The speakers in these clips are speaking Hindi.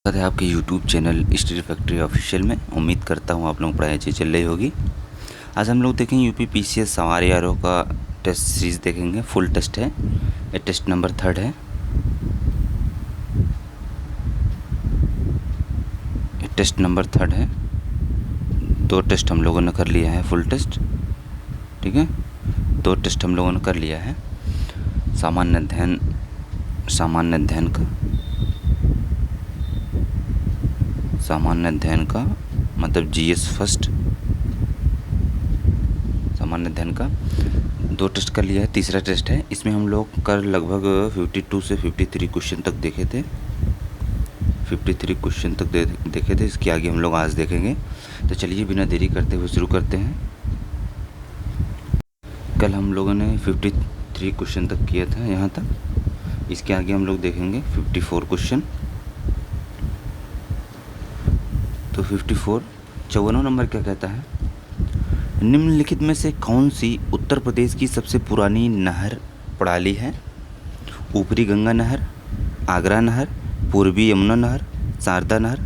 स्वागत है आपके YouTube channel study factory official में। उम्मीद करता हूँ आप लोगों को पढ़ाई अच्छी चल रही होगी। आज हम लोग देखेंगे यूपी पीसीएस सवार यारों का टेस्ट सीरीज़ देखेंगे। फुल टेस्ट है, ये टेस्ट नंबर 3 है। ये टेस्ट नंबर 3 है। 2 टेस्ट हम लोगों ने कर लिया है, फुल टेस्ट, ठीक है। 2 टेस्ट हम लोगों ने कर लिया है। सामान्य अध्ययन का मतलब जीएस फर्स्ट सामान्य अध्ययन का 2 टेस्ट कर लिया है। तीसरा टेस्ट है। इसमें हम लोग कल लगभग 52 से 53 क्वेश्चन तक देखे थे। 53 क्वेश्चन तक देखे थे। इसके आगे हम लोग आज देखेंगे। तो चलिए बिना देरी करते हुए शुरू करते हैं। कल हम लोगों ने 53 क्वेश्चन तक किया था यहाँ तक। इसके आगे हम लोग देखेंगे 54 क्वेश्चन। तो 54 नंबर क्या कहता है? निम्नलिखित में से कौन सी उत्तर प्रदेश की सबसे पुरानी नहर प्रणाली है? ऊपरी गंगा नहर, आगरा नहर, पूर्वी यमुना नहर, शारदा नहर।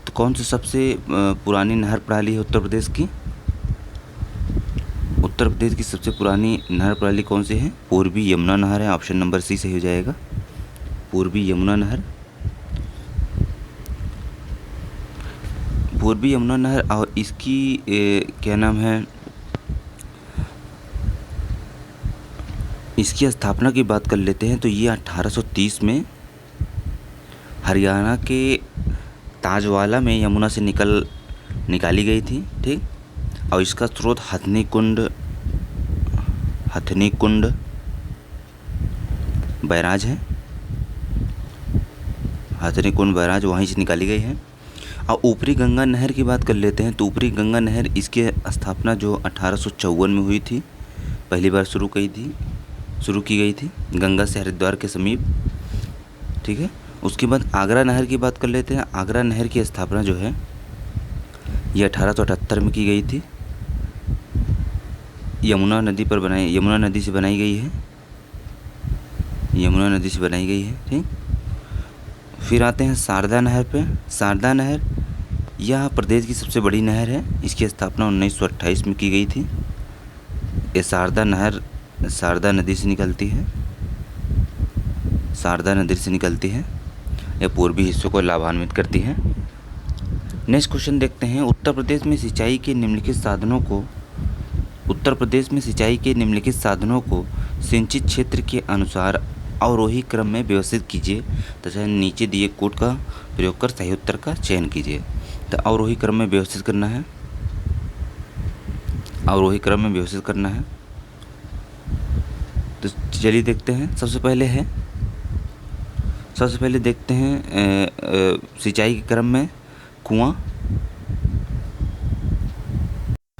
तो कौन सी सबसे पुरानी नहर प्रणाली है उत्तर प्रदेश की? उत्तर प्रदेश की सबसे पुरानी नहर प्रणाली कौन सी है? पूर्वी यमुना नहर है। ऑप्शन नंबर सी सही हो जाएगा, पूर्वी यमुना नहर। पूर्वी यमुना नहर। और इसकी क्या नाम है, इसकी स्थापना की बात कर लेते हैं। तो ये 1830 में हरियाणा के ताजवाला में यमुना से निकाली गई थी, ठीक। और इसका स्रोत हथनी कुंड बैराज है। हथनी कुंड बैराज वहीं से निकाली गई है। और ऊपरी गंगा नहर की बात कर लेते हैं। तो ऊपरी गंगा नहर, इसकी स्थापना जो 1854 में हुई थी, पहली बार शुरू की गई थी गंगा से हरिद्वार के समीप, ठीक है। उसके बाद आगरा नहर की बात कर लेते हैं। आगरा नहर की स्थापना जो है ये 1878 में की गई थी। यमुना नदी से बनाई गई है, ठीक। फिर आते हैं शारदा नहर पे। शारदा नहर यह प्रदेश की सबसे बड़ी नहर है। इसकी स्थापना 1928 में की गई थी। ये शारदा नहर शारदा नदी से निकलती है। यह पूर्वी हिस्सों को लाभान्वित करती है। नेक्स्ट क्वेश्चन देखते हैं। उत्तर प्रदेश में सिंचाई के निम्नलिखित साधनों को सिंचित क्षेत्र के अनुसार अवरोही क्रम में व्यवस्थित कीजिए तथा नीचे दिए कोड का प्रयोग कर सही उत्तर का चयन कीजिए। तो अवरोही क्रम में व्यवस्थित करना है। तो चलिए देखते हैं। सबसे पहले देखते हैं सिंचाई के क्रम में कुआं।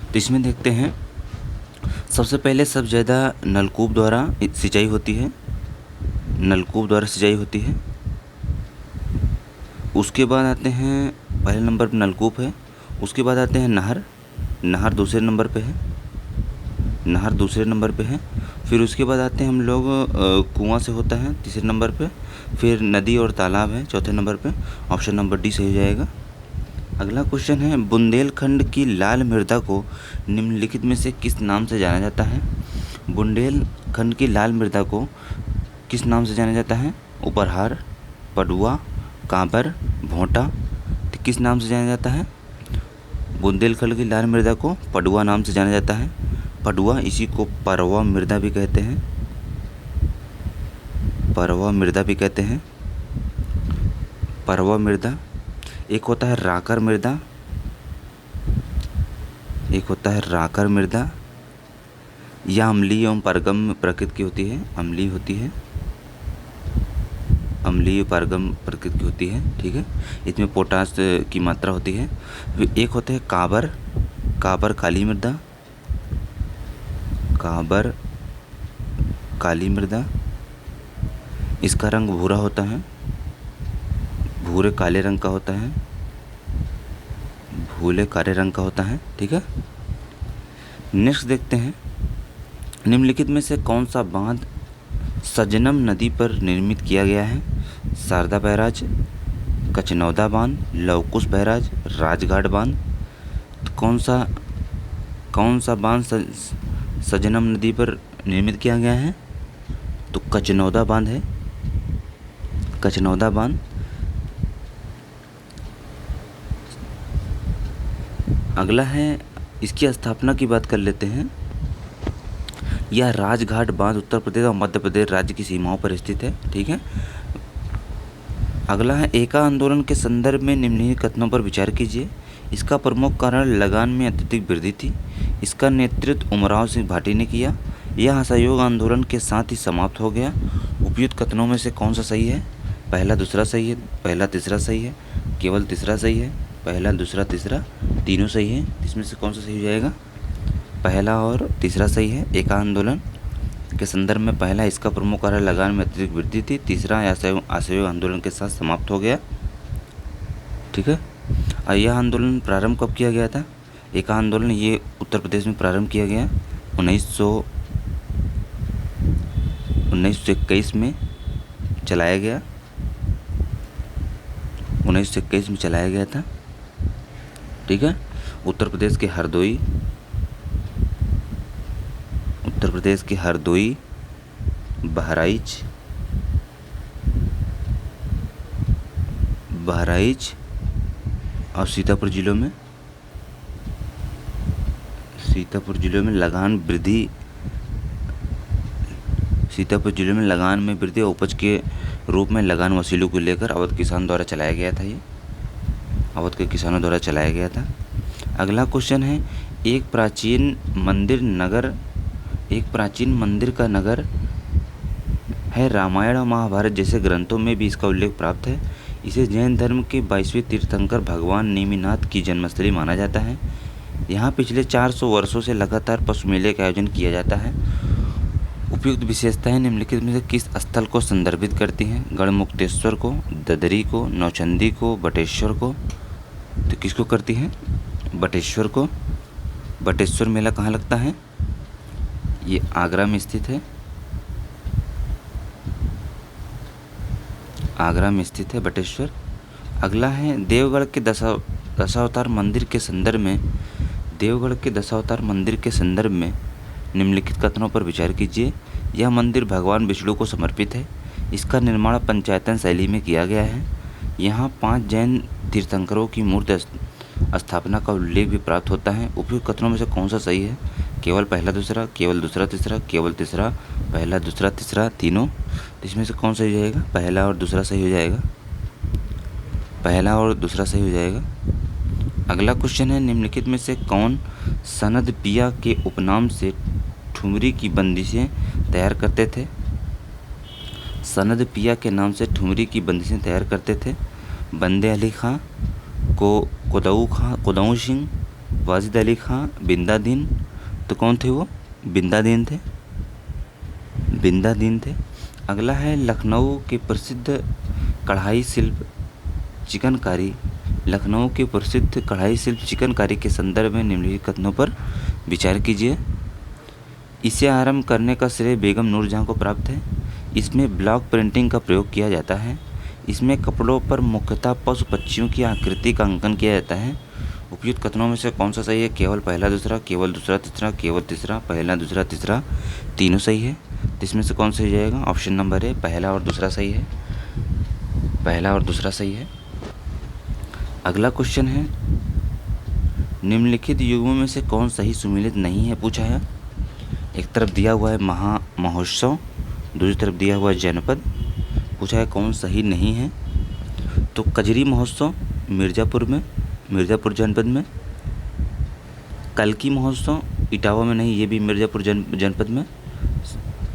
तो इसमें देखते हैं सबसे पहले सब ज़्यादा नलकूप द्वारा सिंचाई होती है। उसके बाद आते हैं, पहले नंबर पर नलकूप है। उसके बाद आते हैं नहर दूसरे नंबर पे है। फिर उसके बाद आते हैं हम लोग कुआं से होता है तीसरे नंबर पे। फिर नदी और तालाब है चौथे नंबर पे। ऑप्शन नंबर डी सही हो जाएगा। अगला क्वेश्चन है, बुंदेलखंड की लाल मृदा को निम्नलिखित में से किस नाम से जाना जाता है? बुंदेलखंड की लाल मृदा को किस नाम से जाना जाता है? उपरहार, पडुआ, कांबर, भोंटा। तो किस नाम से जाना जाता है? बुंदेलखंड की लाल मृदा को पडुआ नाम से जाना जाता है। पडुआ, इसी को परवा मृदा भी कहते हैं। परवा मृदा। एक होता है राकर मृदा। यह अम्लीय एवं पारगम्य प्रकृति की होती है। अम्लीय पारगम प्रकृति की होती है, ठीक है। इसमें पोटास की मात्रा होती है। एक होता है काबर काली मृदा। इसका रंग भूरा होता है, भूरे काले रंग का होता है, ठीक है। नेक्स्ट देखते हैं, निम्नलिखित में से कौन सा बांध सजनम नदी पर निर्मित किया गया है? शारदा बैराज, कचनौदा बांध, लवकुश बैराज, राजघाट बांध। तो कौन सा बांध सजनम नदी पर निर्मित किया गया है? तो कचनौदा बांध है, कचनौदा बांध। अगला है, इसकी स्थापना की बात कर लेते हैं। यह राजघाट बांध उत्तर प्रदेश और मध्य प्रदेश राज्य की सीमाओं पर स्थित है। ठीक है। अगला है, एका आंदोलन के संदर्भ में निम्नलिखित कथनों पर विचार कीजिए। इसका प्रमुख कारण लगान में अत्यधिक वृद्धि थी। इसका नेतृत्व उमराव सिंह भाटी ने किया। यह असहयोग आंदोलन के साथ ही समाप्त हो गया। उपयुक्त कथनों में से कौन सा सही है? पहला दूसरा सही है, पहला तीसरा सही है, केवल तीसरा सही है, पहला दूसरा तीसरा तीनों सही है। इसमें से कौन सा सही हो जाएगा? पहला और तीसरा सही है। एका आंदोलन के संदर्भ में पहला, इसका प्रमुख कारण लगान में अत्यधिक वृद्धि थी। तीसरा, असहयोग आंदोलन के साथ समाप्त हो गया। ठीक है। और यह आंदोलन प्रारंभ कब किया गया था? एका आंदोलन ये उत्तर प्रदेश में प्रारंभ किया गया 1921 में चलाया गया, 1921 में चलाया गया था। ठीक है। उत्तर प्रदेश के हरदोई, बहराइच और सीतापुर जिलों में लगान में वृद्धि और उपज के रूप में लगान वसूली को लेकर अवध किसान द्वारा चलाया गया था। ये अवध के किसानों द्वारा चलाया गया था। अगला क्वेश्चन है, एक प्राचीन मंदिर का नगर है। रामायण और महाभारत जैसे ग्रंथों में भी इसका उल्लेख प्राप्त है। इसे जैन धर्म के 22वें तीर्थंकर भगवान नेमिनाथ की जन्मस्थली माना जाता है। यहाँ पिछले 400 वर्षों से लगातार पशु मेले का आयोजन किया जाता है। उपयुक्त विशेषताएं निम्नलिखित में से किस स्थल को संदर्भित करती हैं? गढ़मुक्तेश्वर को, ददरी को, नौचंदी को, बटेश्वर को। तो किसको करती हैं? बटेश्वर को। बटेश्वर मेला कहाँ लगता है? ये आगरा में स्थित है। आगरा में स्थित है बटेश्वर। अगला है, देवगढ़ के दशावतार मंदिर के संदर्भ में निम्नलिखित कथनों पर विचार कीजिए। यह मंदिर भगवान विष्णु को समर्पित है। इसका निर्माण पंचायतन शैली में किया गया है। यहाँ 5 जैन तीर्थंकरों की मूर्ति स्थापना का उल्लेख भी प्राप्त होता है। उपयुक्त कथनों में से कौन सा सही है? केवल पहला दूसरा, केवल दूसरा तीसरा, केवल तीसरा, पहला दूसरा तीसरा तीनों। इसमें से कौन सही हो जाएगा? पहला और दूसरा सही हो जाएगा। पहला और दूसरा सही हो जाएगा। अगला क्वेश्चन है, निम्नलिखित में से कौन सनद पिया के उपनाम से ठुमरी की बंदिशें तैयार करते थे? सनद पिया के नाम से ठुमरी की बंदिशें तैयार करते थे बंदे अली खां, कुदऊ सिंह, वाजिद अली खां, बिंदादीन। तो कौन थे वो? बिंदादीन थे। अगला है, लखनऊ के प्रसिद्ध कढ़ाई शिल्प चिकनकारी के संदर्भ में निम्नलिखित कथनों पर विचार कीजिए। इसे आरंभ करने का श्रेय बेगम नूरजहां को प्राप्त है। इसमें ब्लॉक प्रिंटिंग का प्रयोग किया जाता है। इसमें कपड़ों पर मुख्यतः पशु पक्षियों की आकृति का अंकन किया जाता है। उपयुक्त कथनों में से कौन सा सही है? केवल पहला दूसरा, केवल दूसरा तीसरा, केवल तीसरा, पहला दूसरा तीसरा तीनों सही है। इसमें से कौन सही हो जाएगा? ऑप्शन नंबर ए, पहला और दूसरा सही है। पहला और दूसरा सही है। अगला क्वेश्चन है, निम्नलिखित युगों में से कौन सही सुमेलित नहीं है पूछा है। एक तरफ दिया हुआ है महोत्सव, दूसरी तरफ दिया हुआ है जनपद। पूछा है कौन सही नहीं है। तो कजरी महोत्सव मिर्ज़ापुर जनपद में, कल्की महोत्सव इटावा में नहीं, ये भी मिर्ज़ापुर जनपद में,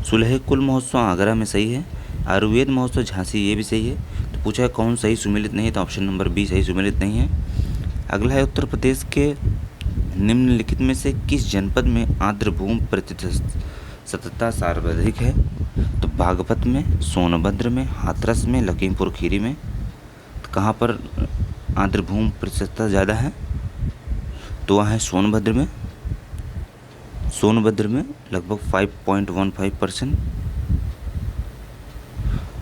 सुलह कुल महोत्सव आगरा में सही है, आयुर्वेद महोत्सव झांसी ये भी सही है। तो पूछा है कौन सही सुमेलित नहीं है, तो ऑप्शन नंबर बी सही सुमेलित नहीं है। अगला है, उत्तर प्रदेश के निम्नलिखित में से किस जनपद में आर्द्रभूमि प्रतिशतता सर्वाधिक है? तो बागपत में, सोनभद्र में, हाथरस में, लखीमपुर खीरी में। तो कहाँ पर आर्द्रभूमि प्रतिशतता ज़्यादा है? तो वहाँ है सोनभद्र में लगभग 5.15%।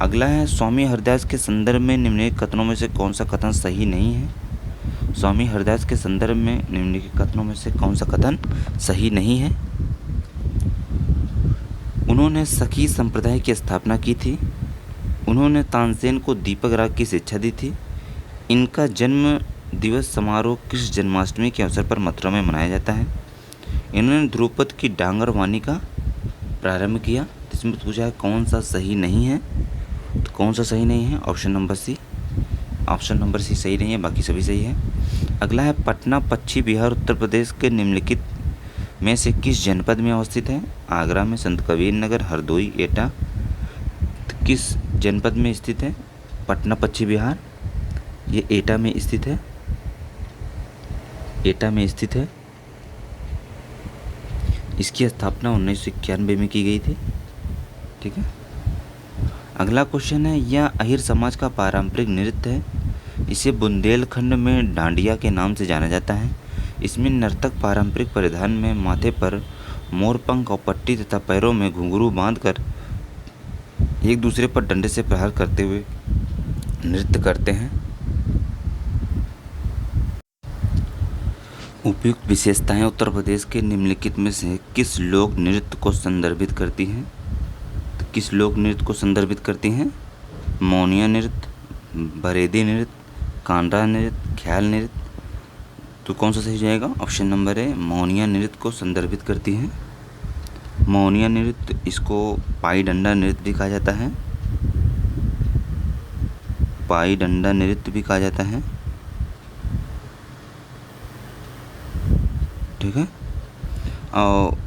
अगला है स्वामी हरदास के संदर्भ में निम्नलिखित कथनों में से कौन सा कथन सही नहीं है। स्वामी हरदास के संदर्भ में निम्नलिखित कथनों में से कौन सा कथन सही नहीं है। उन्होंने सखी संप्रदाय की स्थापना की थी। उन्होंने तानसेन को दीपक राग की शिक्षा दी थी। इनका जन्म दिवस समारोह कृष्ण जन्माष्टमी के अवसर पर मथुरा में मनाया जाता है। इन्होंने ध्रुपद की डांगर वाणी का प्रारंभ किया। इसमें पूछा है कौन सा सही नहीं है, तो कौन सा सही नहीं है, option number C. Option number C सही नहीं है, बाकी सभी सही है। अगला है पटना पश्चिम बिहार उत्तर प्रदेश के निम्नलिखित में से किस जनपद में अवस्थित है। आगरा में, संत कबीर नगर, हरदोई, एटा। तो किस जनपद में स्थित है पटना पश्चिम बिहार? ये एटा में स्थित है। एटा में स्थित है। इसकी स्थापना 1991 में की गई थी। ठीक है। अगला क्वेश्चन है, यह अहिर समाज का पारंपरिक नृत्य है। इसे बुंदेलखंड में डांडिया के नाम से जाना जाता है। इसमें नर्तक पारंपरिक परिधान में माथे पर मोरपंख और पट्टी तथा पैरों में घुंघरू बांधकर एक दूसरे पर डंडे से प्रहार करते हुए नृत्य करते हैं। उपयुक्त विशेषताएं उत्तर प्रदेश के निम्नलिखित में से किस लोक नृत्य को संदर्भित करती हैं? तो किस लोक नृत्य को संदर्भित करती हैं? मौनिया नृत्य, बरेदी नृत्य, कांडा नृत्य, ख्याल नृत्य। तो कौन सा सही जाएगा? ऑप्शन नंबर है, मौनिया नृत्य को संदर्भित करती हैं। मौनिया नृत्य, इसको पाई डंडा नृत्य भी कहा जाता है। पाई डंडा नृत्य भी कहा जाता है। ठीक है। और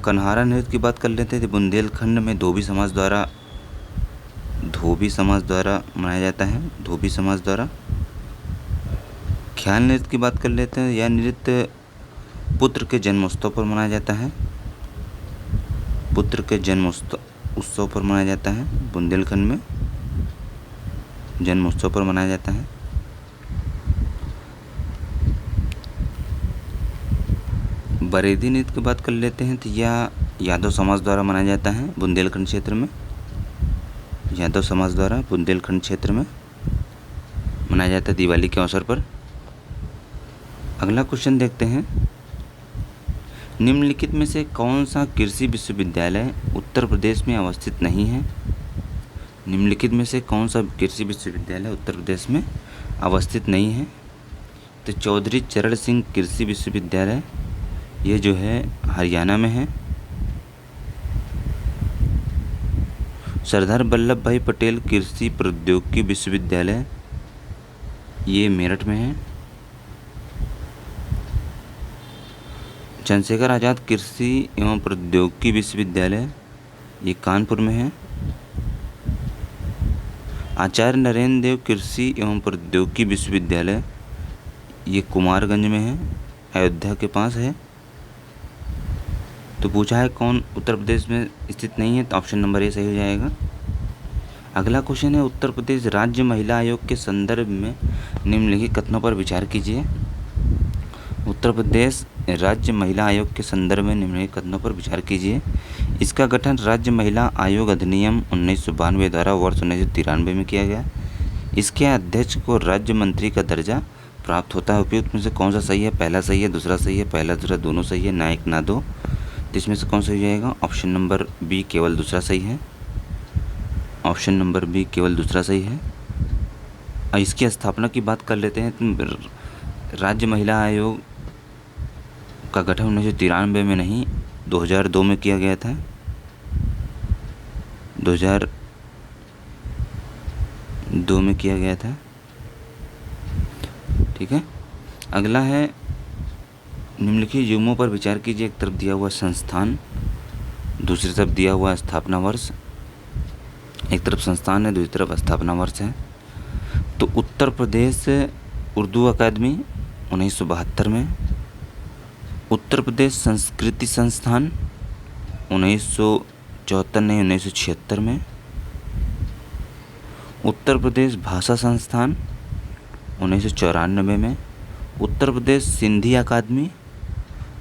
कन्हारा नृत्य की बात कर लेते हैं। तो बुंदेलखंड में धोबी समाज द्वारा मनाया जाता है। धोबी समाज द्वारा। ख्याल नृत्य की बात कर लेते हैं। यह नृत्य पुत्र के जन्मोत्सव पर मनाया जाता है। पुत्र के जन्मोत्सव पर मनाया जाता है। बुंदेलखंड में जन्मोत्सव पर मनाया जाता है। बरेदी नृत्य की बात कर लेते हैं। तो यह यादव समाज द्वारा मनाया जाता है बुंदेलखंड क्षेत्र में। यादव समाज द्वारा बुंदेलखंड क्षेत्र में मनाया जाता है दिवाली के अवसर पर। अगला क्वेश्चन देखते हैं, निम्नलिखित में से कौन सा कृषि विश्वविद्यालय उत्तर प्रदेश में अवस्थित नहीं है। निम्नलिखित में से कौन सा कृषि विश्वविद्यालय उत्तर प्रदेश में अवस्थित नहीं है। तो चौधरी चरण सिंह कृषि विश्वविद्यालय, ये जो है हरियाणा में है। सरदार वल्लभ भाई पटेल कृषि प्रौद्योगिकी विश्वविद्यालय, ये मेरठ में है। चंद्रशेखर आज़ाद कृषि एवं प्रौद्योगिकी विश्वविद्यालय, ये कानपुर में है। आचार्य नरेंद्र देव कृषि एवं प्रौद्योगिकी विश्वविद्यालय, ये कुमारगंज में है, अयोध्या के पास है। तो पूछा है कौन उत्तर प्रदेश में स्थित नहीं है, तो ऑप्शन नंबर ए सही हो जाएगा। अगला क्वेश्चन है, उत्तर प्रदेश राज्य महिला आयोग के संदर्भ में निम्नलिखित कथनों पर विचार कीजिए। उत्तर प्रदेश राज्य महिला आयोग के संदर्भ में निम्नलिखित कथनों पर विचार कीजिए। इसका गठन राज्य महिला आयोग अधिनियम 1992 द्वारा वर्ष 1993 में किया गया। इसके अध्यक्ष को राज्य मंत्री का दर्जा प्राप्त होता है। उपयुक्त में से कौन सा सही है? पहला सही है, दूसरा सही है, पहला दूसरा दोनों सही है, ना एक ना दो। तो इसमें से कौन सा हो जाएगा? ऑप्शन नंबर बी केवल दूसरा सही है। ऑप्शन नंबर बी केवल दूसरा सही है। और इसकी स्थापना की बात कर लेते हैं। तो राज्य महिला आयोग का गठन 1993 में नहीं, 2002 में किया गया था। 2002 में किया गया था। ठीक है। अगला है, निम्नलिखित युग्मों पर विचार कीजिए। एक तरफ दिया हुआ संस्थान, दूसरी तरफ दिया हुआ स्थापना वर्ष। एक तरफ संस्थान है, दूसरी तरफ स्थापना वर्ष है। तो उत्तर प्रदेश उर्दू अकादमी 1972 में, उत्तर प्रदेश संस्कृति संस्थान 1974 नहीं 1976 में, उत्तर प्रदेश भाषा संस्थान 1994 में, उत्तर प्रदेश सिंधी अकादमी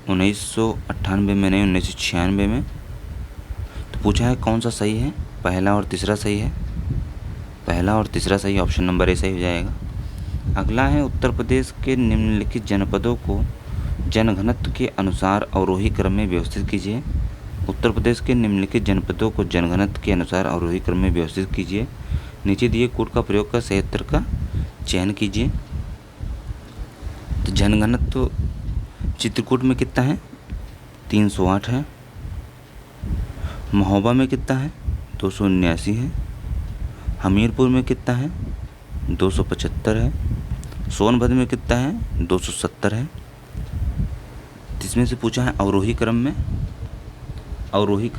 1998 में नहीं 1996 में। तो पूछा है कौन सा सही है? पहला और तीसरा सही है। पहला और तीसरा सही, ऑप्शन नंबर ए सही हो जाएगा। अगला है उत्तर प्रदेश के निम्नलिखित जनपदों को जनघनत्व के अनुसार अवरोही क्रम में व्यवस्थित कीजिए। उत्तर प्रदेश के निम्नलिखित जनपदों को जनघनत्व के अनुसार अवरोही क्रम में व्यवस्थित कीजिए। नीचे दिए कोड का प्रयोग कर सही उत्तर का चयन कीजिए। तो जनघनत्व चित्रकूट में कितना है? 308 है। महोबा में कितना है? 279 है। हमीरपुर में कितना है? 275 है। सोनभद्र में कितना है? 270 है। इसमें से पूछा है अवरोही क्रम में। अवरोही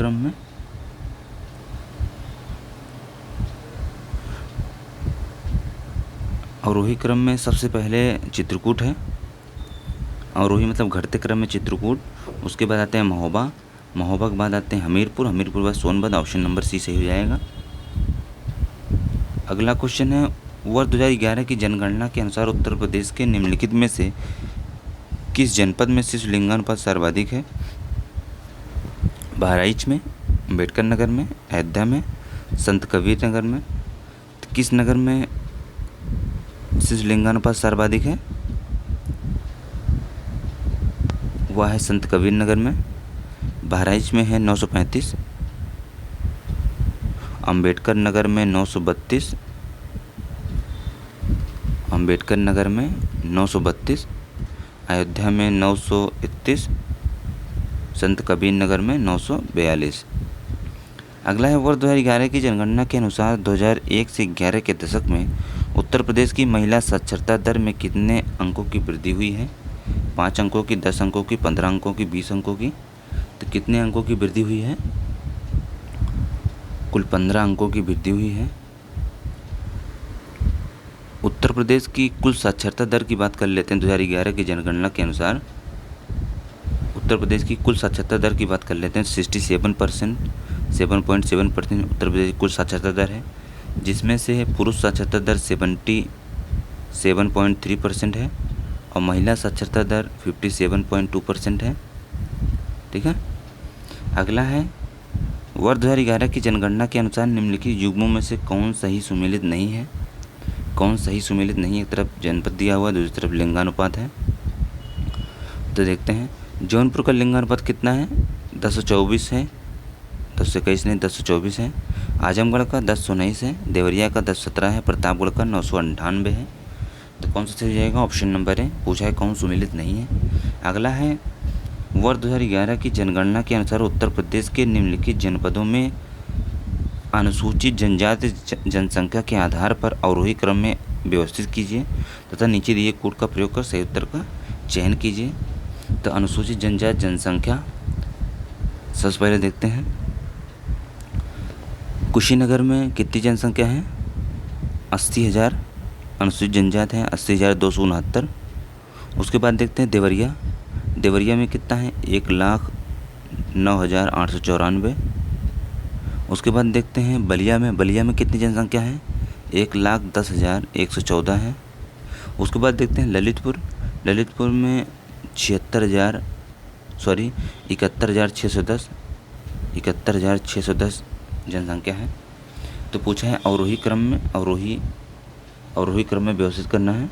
क्रम में सबसे पहले चित्रकूट है। अवरोही मतलब घटते क्रम में चित्रकूट, उसके बाद आते हैं महोबा, महोबा के बाद आते हैं हमीरपुर, हमीरपुर के बाद सोनभद्र, ऑप्शन नंबर सी सही हो जाएगा। अगला क्वेश्चन है वर्ष 2011 की जनगणना के अनुसार उत्तर प्रदेश के निम्नलिखित में से किस जनपद में शिशु लिंगानुपात सर्वाधिक है? बहराइच में, अम्बेडकर नगर में, अयोध्या में, संत कबीर नगर में। तो किस नगर में शिशु लिंगानुपात सर्वाधिक है? वह है संत कबीर नगर में। बहराइच में है 935, अम्बेडकर नगर में 932, अम्बेडकर नगर में 932, अयोध्या में 931, संत कबीर नगर में 942। अगला है वर्ष 2011 की जनगणना के अनुसार 2001 से 11 के दशक में उत्तर प्रदेश की महिला साक्षरता दर में कितने अंकों की वृद्धि हुई है? 5 अंकों की, 10 अंकों की, 15 अंकों की, 20 अंकों की। तो कितने अंकों की वृद्धि हुई है? कुल 15 अंकों की वृद्धि हुई है। उत्तर प्रदेश की कुल साक्षरता दर की बात कर लेते हैं। 2011 की जनगणना के अनुसार उत्तर प्रदेश की कुल साक्षरता दर की बात कर लेते हैं। 67%, 7.7% उत्तर प्रदेश की कुल साक्षरता दर है, जिसमें से पुरुष साक्षरता दर 77.3% है और महिला साक्षरता दर 57.2% है। ठीक है। अगला है वर्ष 2011 की जनगणना के अनुसार निम्नलिखित युग्मों में से कौन सही सुमेलित नहीं है? कौन सही सुमेलित नहीं है? एक तरफ जनपद दिया हुआ, दूसरी तरफ लिंगानुपात है। तो देखते हैं जौनपुर का लिंगानुपात कितना है? 1024 है, 1021 नहीं 1024 है। आजमगढ़ का 1019 है, देवरिया का 1017 है, प्रतापगढ़ का 998 है। तो कौन सा सही जाएगा? ऑप्शन नंबर है। पूछा है कौन सुमेलित नहीं है। अगला है वर्ष 2011 की जनगणना के अनुसार उत्तर प्रदेश के निम्नलिखित जनपदों में अनुसूचित जनजाति जनसंख्या के आधार पर अवरोही क्रम में व्यवस्थित कीजिए तथा नीचे दिए कोड का प्रयोग कर सही उत्तर का चयन कीजिए। तो अनुसूचित जनजाति जनसंख्या सबसे पहले देखते हैं। कुशीनगर में कितनी जनसंख्या है? 80,000 अनुसूचित जनजाति है, 80,269। उसके बाद देखते हैं देवरिया। देवरिया में कितना है? 1,09,894। उसके बाद देखते हैं बलिया में। बलिया में कितनी जनसंख्या है? 1,10,114 है। उसके बाद देखते हैं ललितपुर। ललितपुर में 71,610 जनसंख्या है। तो पूछा है अवरोही क्रम में, अवरोही क्रम में व्यवस्थित करना है।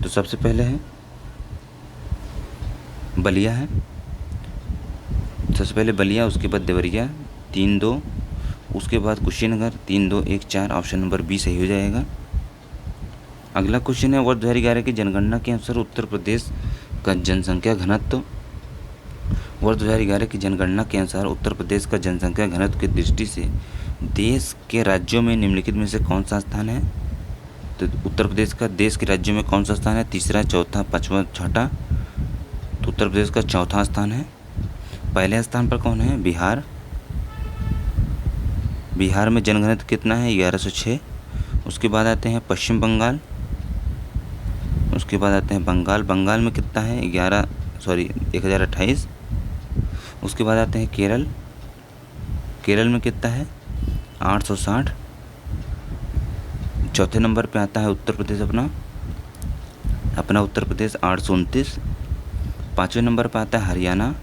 तो सबसे पहले है बलिया है, सबसे पहले बलिया, उसके बाद देवरिया 3-2, उसके बाद कुशीनगर 3-2-1-4, ऑप्शन नंबर बी सही हो जाएगा। अगला क्वेश्चन है वर्ष 2011 की जनगणना के अनुसार उत्तर प्रदेश का जनसंख्या घनत्व। वर्ष 2011 की जनगणना के अनुसार उत्तर प्रदेश का जनसंख्या घनत्व की दृष्टि से देश के राज्यों में निम्नलिखित में से कौन सा स्थान है? तो उत्तर प्रदेश का देश के राज्यों में कौन सा स्थान है? तीसरा, चौथा, पाँचवा, छठा। तो उत्तर प्रदेश का चौथा स्थान है। पहले स्थान पर कौन है? बिहार। बिहार में जनघनत्व कितना है? 1106। उसके बाद आते हैं पश्चिम बंगाल, उसके बाद आते हैं बंगाल। बंगाल में कितना है? 1028। उसके बाद आते हैं केरल। केरल में कितना है? 860। चौथे नंबर पे आता है उत्तर प्रदेश, अपना उत्तर प्रदेश 829। पाँचवें नंबर पर आता है हरियाणा।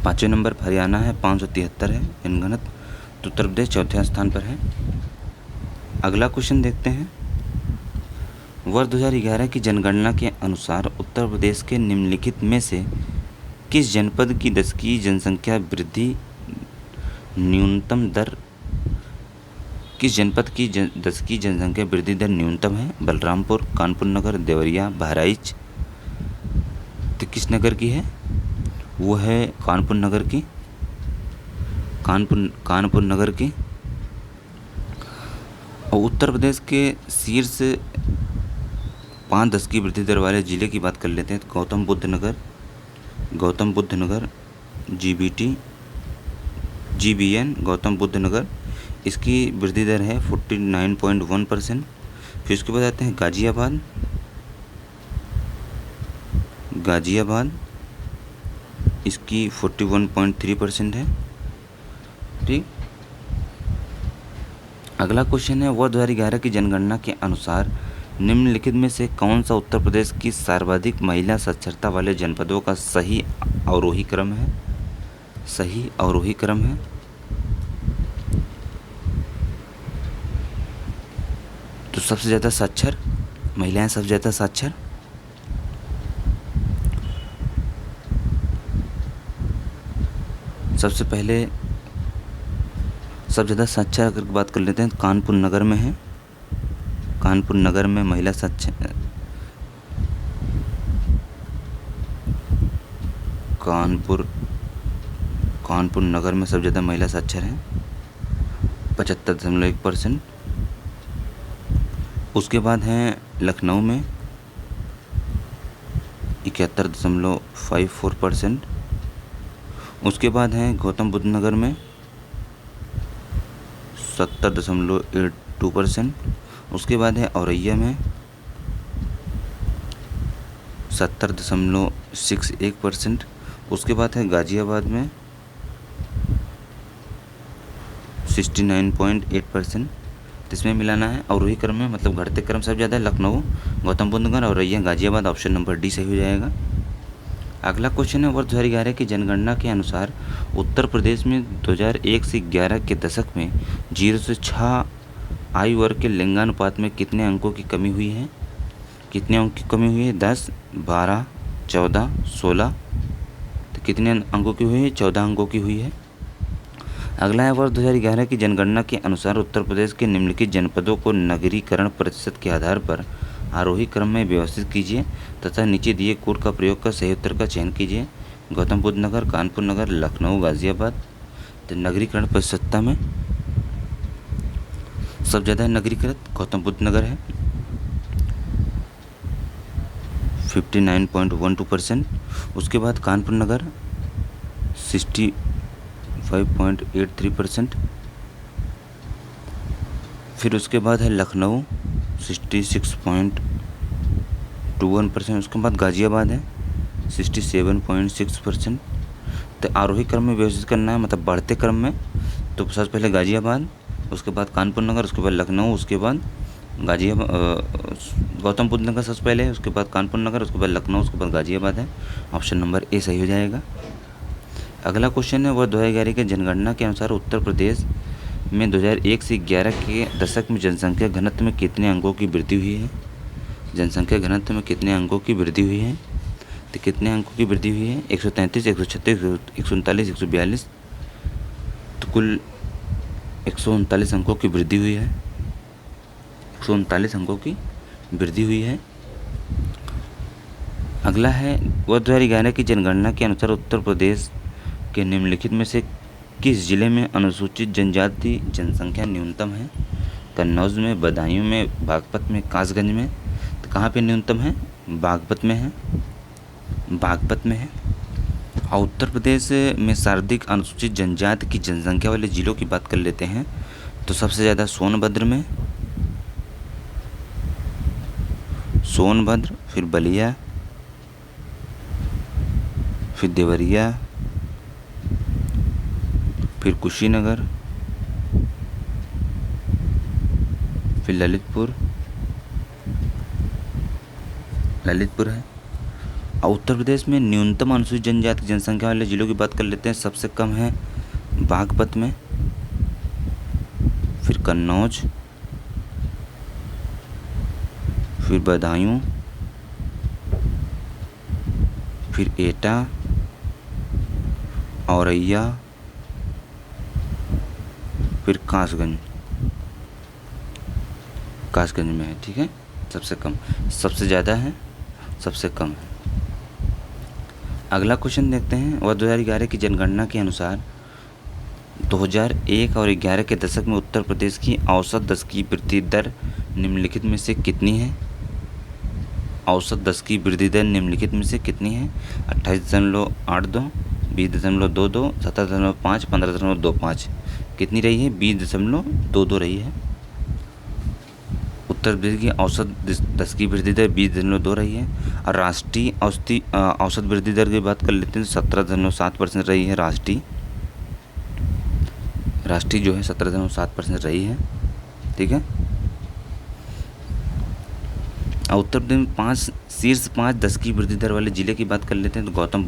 पाँचवें नंबर पर हरियाणा है, 573 है जनघनत्व। तो उत्तर प्रदेश चौथे स्थान पर है। अगला क्वेश्चन देखते हैं। वर्ष 2011 की जनगणना के अनुसार उत्तर प्रदेश के निम्नलिखित में से किस जनपद की दशकीय जनसंख्या वृद्धि न्यूनतम दर किस जनपद की दशकीय जनसंख्या वृद्धि दर न्यूनतम है? बलरामपुर, कानपुर नगर, देवरिया, बहराइच। तो किस नगर की है? वो है कानपुर नगर की, कानपुर नगर की। और उत्तर प्रदेश के शीर्ष 5 दशकीय वृद्धि दर वाले जिले की बात कर लेते हैं। तो गौतम बुद्ध नगर GBN गौतम बुद्ध नगर, इसकी वृद्धि दर है 49.1%। फिर उसके बाद आते हैं गाजियाबाद, इसकी 41.3% है। ठीक। अगला क्वेश्चन है, वर्ष 2011 की जनगणना के अनुसार निम्नलिखित में से कौन सा उत्तर प्रदेश की सर्वाधिक महिला साक्षरता वाले जनपदों का सही अवरोही क्रम है? तो सबसे ज़्यादा साक्षर महिलाएं, सबसे ज़्यादा साक्षर। सबसे पहले सबसे ज़्यादा साक्षर अगर बात कर लेते हैं तो कानपुर नगर में है। कानपुर नगर में महिला साक्षर कानपुर नगर में सबसे ज़्यादा महिला साक्षर हैं, 75.1%। उसके बाद हैं लखनऊ में 71.54%। उसके बाद हैं गौतम बुद्ध नगर में 70.82%। उसके बाद है औरैया में 70.61%। उसके बाद है गाजियाबाद में 69.8%। इसमें मिलाना है अवरोही क्रम में, मतलब घटते क्रम सबसे ज़्यादा Lucknow, Gautam Buddh Nagar, Auraiya, Ghaziabad. Option number D सही हो जाएगा। अगला क्वेश्चन है, वर्ष 2011 की जनगणना के अनुसार उत्तर प्रदेश में 2001 से 11 के दशक में 0 से 6 आयु वर्ग के लिंगानुपात में कितने अंकों की कमी हुई है? 10, 12, 14, 16। तो कितने अंकों की हुई है? 14 अंकों की हुई है। अगला है, वर्ष 2011 की जनगणना के अनुसार उत्तर प्रदेश के निम्नलिखित जनपदों को नगरीकरण प्रतिशत के आधार पर आरोही क्रम में व्यवस्थित कीजिए तथा नीचे दिए कोड का प्रयोग कर सही उत्तर का चयन कीजिए। गौतम बुद्ध नगर, कानपुर नगर, लखनऊ, गाजियाबाद। तो नगरीकरण प्रतिशतता में सबसे ज़्यादा नगरीकृत गौतम बुद्ध नगर है, 59.12%। उसके बाद कानपुर नगर 65.83%। फिर उसके बाद है लखनऊ 66.21%। उसके बाद गाजियाबाद है 67.6%। तो आरोही क्रम में व्यवस्थित करना है, मतलब बढ़ते क्रम में। तो सबसे पहले गाजियाबाद, उसके बाद कानपुर नगर, उसके बाद लखनऊ, उसके बाद गौतम बुद्ध नगर सबसे पहले है, उसके बाद कानपुर नगर, उसके बाद लखनऊ, उसके बाद गाजियाबाद है। ऑप्शन नंबर ए सही हो जाएगा। अगला क्वेश्चन है, वर्ष 2011 के जनगणना के अनुसार उत्तर प्रदेश में 2001 से 11 के दशक में जनसंख्या घनत्व में कितने अंकों की वृद्धि हुई है? जनसंख्या घनत्व में कितने अंकों की वृद्धि हुई है? तो कितने अंकों की वृद्धि हुई है? 133, 136, 139, 142। तो कुल 139 अंकों की वृद्धि हुई है। 139 अंकों की वृद्धि हुई है। अगला है, वर्ष 2011 की जनगणना के अनुसार उत्तर प्रदेश के निम्नलिखित में से किस जिले में अनुसूचित जनजाति जनसंख्या न्यूनतम है? कन्नौज में, बदायूं में, बागपत में, कासगंज में। तो कहाँ पे न्यूनतम है? बागपत में है। और उत्तर प्रदेश में सर्वाधिक अनुसूचित जनजाति की जनसंख्या वाले जिलों की बात कर लेते हैं। तो सबसे ज़्यादा सोनभद्र, फिर बलिया, फिर देवरिया, फिर कुशीनगर, फिर ललितपुर है। और उत्तर प्रदेश में न्यूनतम अनुसूचित जनजाति जनसंख्या वाले जिलों की बात कर लेते हैं। सबसे कम है बागपत में, फिर कन्नौज, फिर बदायूं, फिर एटा, औरैया, फिर कासगंज में है। ठीक है, सबसे कम, सबसे ज़्यादा है, सबसे कम है। अगला क्वेश्चन देखते हैं। वर्ष 2011 की जनगणना के अनुसार 2001 और 11 के दशक में उत्तर प्रदेश की औसत दशकीय वृद्धि दर निम्नलिखित में से कितनी है? औसत दशकीय वृद्धि दर निम्नलिखित में से कितनी है? 28.82, 20.22, 17.5, 15.25। कितनी रही है? 20.22 रही है। उत्तर प्रदेश की औसत दशकीय वृद्धि दर 20.2 रही है। और राष्ट्रीय औसत वृद्धि दर की बात कर लेते हैं, 17.7% रही है। राष्ट्रीय जो है 17.7% रही है। ठीक है। और उत्तर प्रदेश में शीर्ष 5 दशकीय वृद्धि दर वाले जिले की बात कर लेते हैं तो गौतम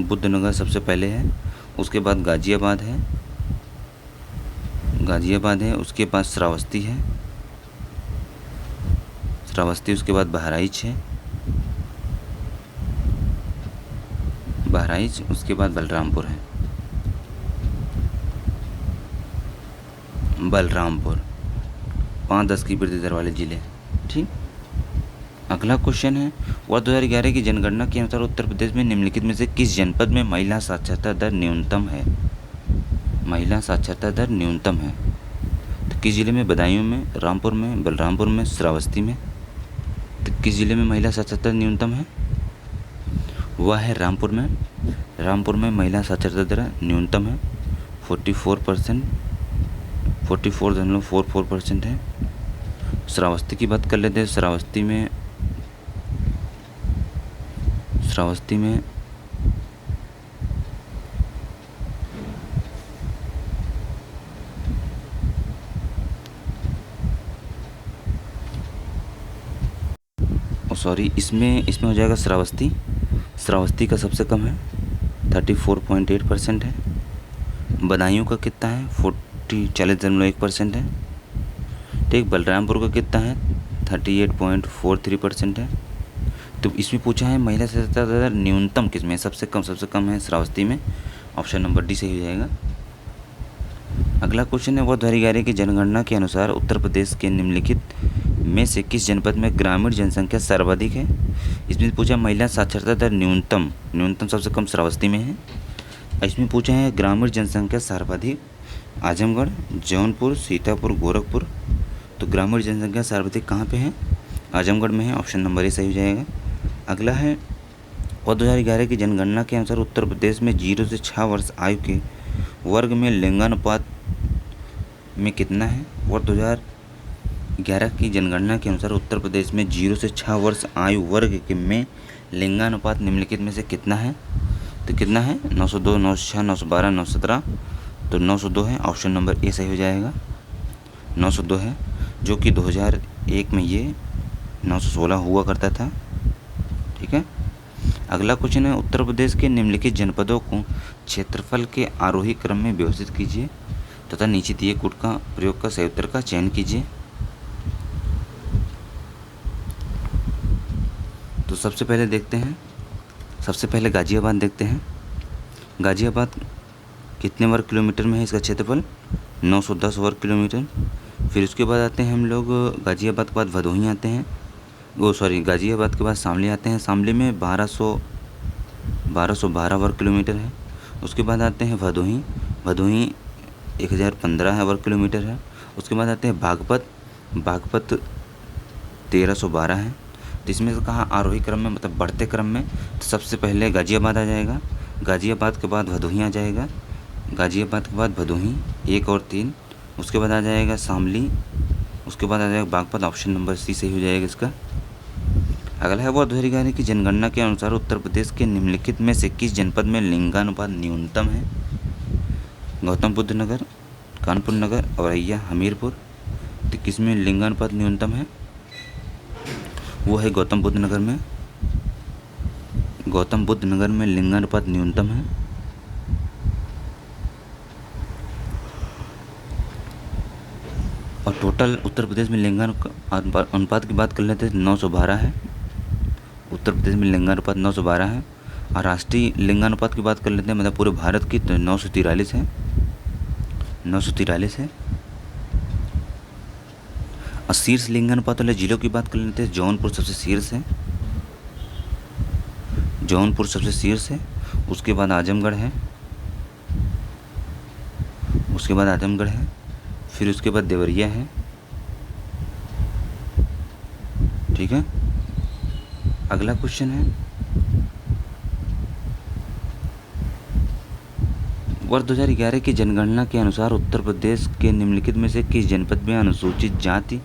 बुद्ध नगर सबसे पहले है। उसके बाद गाजियाबाद है, उसके बाद श्रावस्ती है, उसके बाद बहराइच है, उसके बाद बलरामपुर है। 5 दशकीय वृद्धि दर वाले जिले। ठीक। अगला क्वेश्चन है, वर्ष 2011 की जनगणना के अनुसार उत्तर प्रदेश में निम्नलिखित में से किस जनपद में महिला साक्षरता दर न्यूनतम है? तो किस जिले में? बदायूं में, रामपुर में, बलरामपुर में, श्रावस्ती में। तो किस जिले में महिला साक्षरता न्यूनतम है? वह है रामपुर में महिला साक्षरता दर न्यूनतम है, 44.44% है। श्रावस्ती की बात कर लेते हैं। श्रावस्ती में इसमें हो जाएगा श्रावस्ती का सबसे कम है, 34.8% है। बदायूं का कितना है? 40.1% है। ठीक। बलरामपुर का कितना है? 38.43% है। तो इसमें पूछा है महिला साक्षरता दर न्यूनतम किस में? सबसे कम है श्रावस्ती में। ऑप्शन नंबर डी सही हो जाएगा। अगला क्वेश्चन है, वर्ष 2011 की जनगणना के अनुसार उत्तर प्रदेश के निम्नलिखित में से किस जनपद में ग्रामीण जनसंख्या सर्वाधिक है? इसमें पूछा महिला साक्षरता दर न्यूनतम सबसे कम श्रावस्ती में है। इसमें पूछा है ग्रामीण जनसंख्या सर्वाधिक आजमगढ़, जौनपुर, सीतापुर, गोरखपुर। तो ग्रामीण जनसंख्या सर्वाधिक कहाँ पे है? आजमगढ़ में है। ऑप्शन नंबर ए सही हो जाएगा। अगला है, वर्ष 2011 की जनगणना के अनुसार उत्तर प्रदेश में 0 से 6 वर्ष आयु के वर्ग में लिंगानुपात में कितना है? वर्ष 2011 की जनगणना के अनुसार उत्तर प्रदेश में 0 से 6 वर्ष आयु वर्ग के में लिंगानुपात निम्नलिखित में से कितना है? तो कितना है? 902, 906, 912, 917। तो 902 है। ऑप्शन नंबर ए सही हो जाएगा। 902 है, जो कि 2001 में ये 916 हुआ करता था। ठीक है। अगला क्वेश्चन है, उत्तर प्रदेश के निम्नलिखित जनपदों को क्षेत्रफल के आरोही क्रम में व्यवस्थित कीजिए तथा नीचे दिए कोड का प्रयोग कर सही उत्तर का चयन कीजिए। तो सबसे पहले गाजियाबाद देखते हैं। गाजियाबाद कितने वर्ग किलोमीटर में है? इसका क्षेत्रफल 910 वर्ग किलोमीटर। फिर उसके बाद आते हैं हम लोग गाजियाबाद के बाद भदोही आते हैं। गाजियाबाद के बाद शामली आते हैं। शामली में 1212 वर्ग किलोमीटर है। उसके बाद आते हैं भदोही 1015 वर्ग किलोमीटर है। उसके बाद आते हैं बागपत 1312 है। तो इसमें से कहा आरोही क्रम में, मतलब बढ़ते क्रम में, तो सबसे पहले गाजियाबाद आ जाएगा। गाजियाबाद के बाद भदोही आ जाएगा। गाजियाबाद के बाद भदोही 1 और 3। उसके बाद आ जाएगा शामली। उसके बाद आ जाएगा बागपत। ऑप्शन नंबर सी सही हो जाएगा इसका। अगला है, वर्ष 2011 की जनगणना के अनुसार उत्तर प्रदेश के निम्नलिखित में से किस जनपद में लिंगानुपात न्यूनतम है? गौतम बुद्ध नगर, कानपुर नगर, औरैया, हमीरपुर। तो किस में लिंगानुपात न्यूनतम है? वो है गौतम बुद्ध नगर में। लिंगानुपात न्यूनतम है। और टोटल उत्तर प्रदेश में लिंगानुपात की बात कर लेते हैं 912 है। उत्तर प्रदेश में लिंगानुपात 912 है। और राष्ट्रीय लिंगानुपात की बात कर लेते हैं, मतलब पूरे भारत की, तो 943 है। 943 है। और शीर्ष लिंगानुपात वाले जिलों की बात कर लेते हैं, जौनपुर सबसे शीर्ष है। जौनपुर सबसे शीर्ष है। उसके बाद आजमगढ़ है। उसके बाद आजमगढ़ है। फिर उसके बाद देवरिया है। ठीक है। अगला क्वेश्चन है, वर्ष 2011 की जनगणना के अनुसार उत्तर प्रदेश के निम्नलिखित में से किस जनपद में अनुसूचित जाति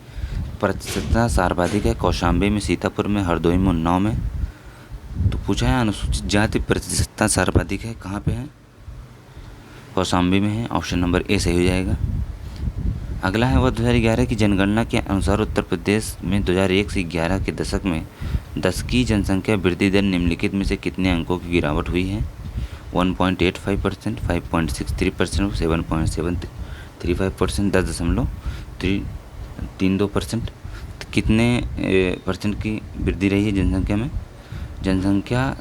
प्रतिशतता सर्वाधिक है? कौशाम्बी में, सीतापुर में, हरदोई में, उन्नाव में। तो पूछा है अनुसूचित जाति प्रतिशतता सर्वाधिक है, कहाँ पे है? कौशाम्बी में है। ऑप्शन नंबर ए सही हो जाएगा। अगला है, वर्ष 2011 की जनगणना के अनुसार उत्तर प्रदेश में 2001 से 11 के दशक में 10 की जनसंख्या वृद्धि दर निम्नलिखित में से कितने अंकों की गिरावट हुई है? 1.85%, 5.63%, 7.735%, 10.32%। तो कितने परसेंट की वृद्धि रही है जनसंख्या में? जनसंख्या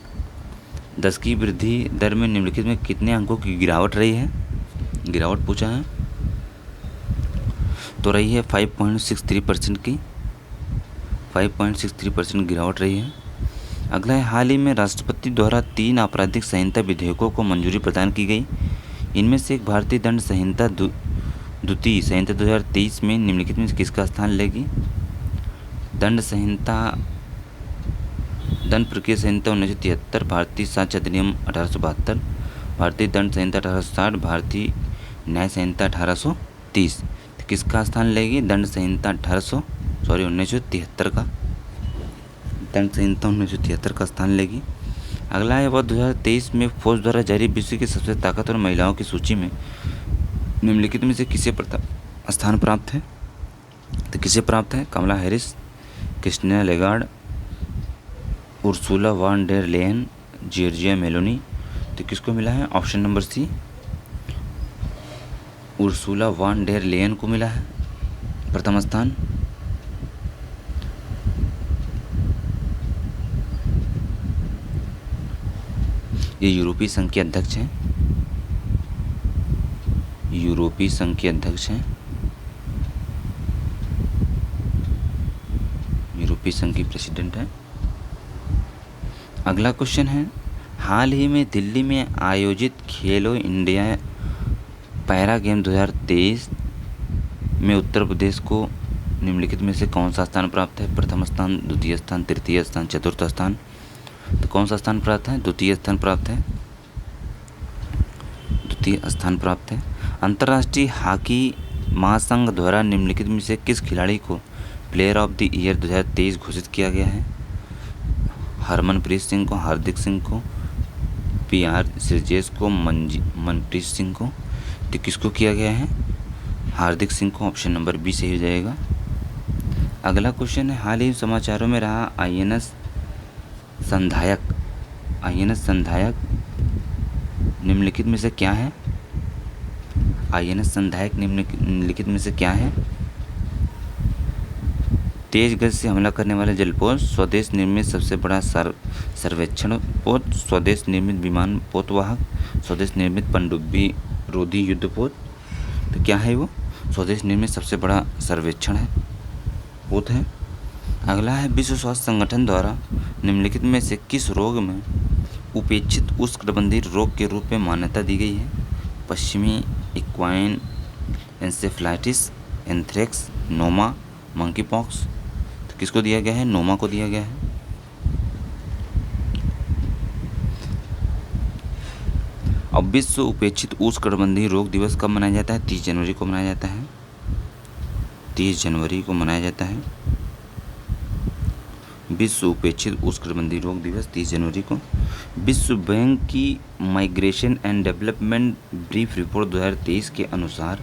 10 की वृद्धि दर में निम्नलिखित में कितने अंकों की गिरावट रही है? गिरावट पूछा है, तो रही है 5.63% की। 5.63% गिरावट रही है। अगला है, हाल ही में राष्ट्रपति द्वारा 3 आपराधिक संहिता विधेयकों को मंजूरी प्रदान की गई। इनमें से एक भारतीय दंड संहिता द्वितीय संहिता 2023 में निम्नलिखित में किसका स्थान लेगी? दंड प्रक्रिया संहिता 1973, भारतीय साक्ष्य अधिनियम 1872, भारतीय दंड संहिता 1860, भारतीय न्याय संहिता 1830। तो किसका स्थान लेगी? दंड संहिता 1973 का। दंड संहिता 1973 का स्थान लेगी। अगला है, वह 2023 में फोर्ब्स द्वारा जारी विश्व की सबसे ताकतवर महिलाओं की सूची में निम्नलिखित में से किसे स्थान प्राप्त है? तो किसे प्राप्त है? Kamala Harris, Christine Lagarde, Ursula von der Leyen, Giorgia Meloni. तो किसको मिला है? Option number C, Ursula von der Leyen को मिला है प्रथम स्थान। ये यूरोपीय संघ के अध्यक्ष हैं। यूरोपीय संघ के अध्यक्ष हैं। यूरोपीय संघ की प्रेसिडेंट है। अगला क्वेश्चन है, हाल ही में दिल्ली में आयोजित खेलो इंडिया पैरा गेम 2023 में उत्तर प्रदेश को निम्नलिखित में से कौन सा स्थान प्राप्त है? प्रथम स्थान, द्वितीय स्थान, तृतीय स्थान, चतुर्थ स्थान। तो कौन सा स्थान प्राप्त है? द्वितीय स्थान प्राप्त है। द्वितीय स्थान प्राप्त है। अंतर्राष्ट्रीय हॉकी महासंघ द्वारा निम्नलिखित में से किस खिलाड़ी को प्लेयर ऑफ द ईयर 2023 घोषित किया गया है? हरमनप्रीत सिंह को, हार्दिक सिंह को, PR सिरजेश को, मनप्रीत सिंह को। तो किसको किया गया है? हार्दिक सिंह को। ऑप्शन नंबर बी सही हो जाएगा। अगला क्वेश्चन है, हाल ही समाचारों में रहा INS संधायक निम्नलिखित में से क्या है? INS संधायक निम्नलिखित में से क्या है? तेज गति से हमला करने वाले जलपोत, स्वदेश निर्मित सबसे बड़ा सर्वेक्षण पोत, स्वदेश निर्मित विमान पोतवाहक, स्वदेश निर्मित पनडुब्बी रोधी युद्धपोत। तो क्या है वो? स्वदेश निर्मित सबसे बड़ा सर्वेक्षण है, पोत है। अगला है, विश्व स्वास्थ्य संगठन द्वारा निम्नलिखित में से किस रोग में उपेक्षित उष्णकटिबंधीय रोग के रूप में मान्यता दी गई है? पश्चिमी equine encephalitis, anthrax, noma, monkey pox. तो किसको दिया गया है? नोमा को दिया गया है। अब विश्व उपेक्षित उष्णकटिबंधीय रोग दिवस कब मनाया जाता है? 30 जनवरी को मनाया जाता है। 30 जनवरी को मनाया जाता है विश्व उपेक्षित उष्णकटिबंधीय रोग दिवस, 30 जनवरी को। विश्व बैंक की migration and development brief report 2023 के अनुसार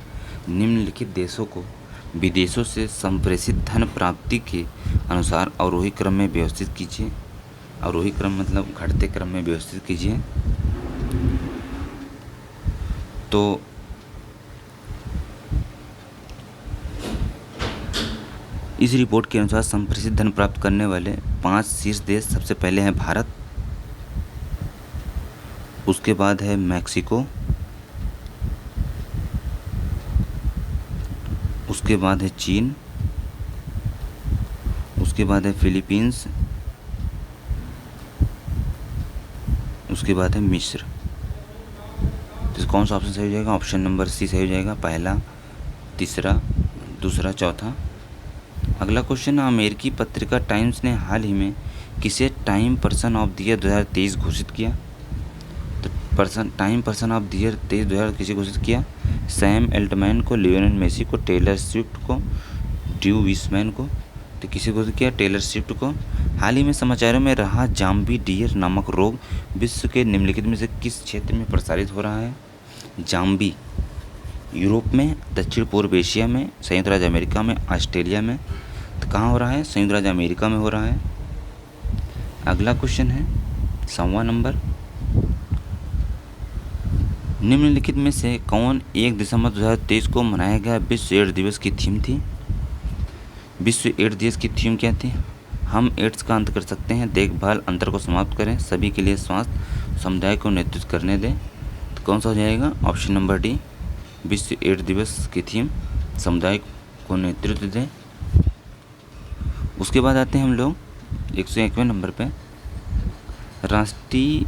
निम्नलिखित देशों को विदेशों से संप्रेषित धन प्राप्ति के अनुसार अवरोही क्रम में व्यवस्थित कीजिए। अवरोही क्रम मतलब घटते क्रम में व्यवस्थित कीजिए। तो इस रिपोर्ट के अनुसार संप्रेषित धन प्राप्त करने वाले 5 शीर्ष देश सबसे पहले हैं भारत, उसके बाद है मैक्सिको, उसके बाद है चीन, उसके बाद है फिलीपींस, उसके बाद है मिस्र। तो कौन सा ऑप्शन सही हो जाएगा? ऑप्शन नंबर सी सही हो जाएगा, पहला, तीसरा, दूसरा, चौथा। अगला क्वेश्चन, अमेरिकी पत्रिका टाइम्स ने हाल ही में किसे time person of the year 2023 घोषित किया? तो time person of the year 2023 किसे घोषित किया? सैम एल्टमैन को, लियोनेल मेसी को, टेलर स्विफ्ट को, ड्रू विसमैन को। तो किसे घोषित किया? टेलर स्विफ्ट को। हाल ही में समाचारों में रहा जाम्बी डियर नामक रोग विश्व के निम्नलिखित में से किस क्षेत्र में प्रसारित हो रहा है? जाम्बी यूरोप में, दक्षिण पूर्व एशिया में, संयुक्त राज्य अमेरिका में, ऑस्ट्रेलिया में। तो कहाँ हो रहा है? संयुक्त राज्य अमेरिका में हो रहा है। अगला क्वेश्चन है 100वां नंबर, निम्नलिखित में से कौन 1 दिसंबर 2023 को मनाया गया विश्व एड्स दिवस की थीम थी? विश्व एड्स दिवस की थीम क्या थी? हम एड्स का अंत कर सकते हैं, देखभाल अंतर को समाप्त करें, सभी के लिए स्वास्थ्य, समुदाय को नेतृत्व करने दें। तो कौन सा हो जाएगा? ऑप्शन नंबर डी, विश्व एड्स दिवस की थीम समुदाय को नेतृत्व दें। उसके बाद आते हैं हम लोग 101वें नंबर पे, राष्ट्रीय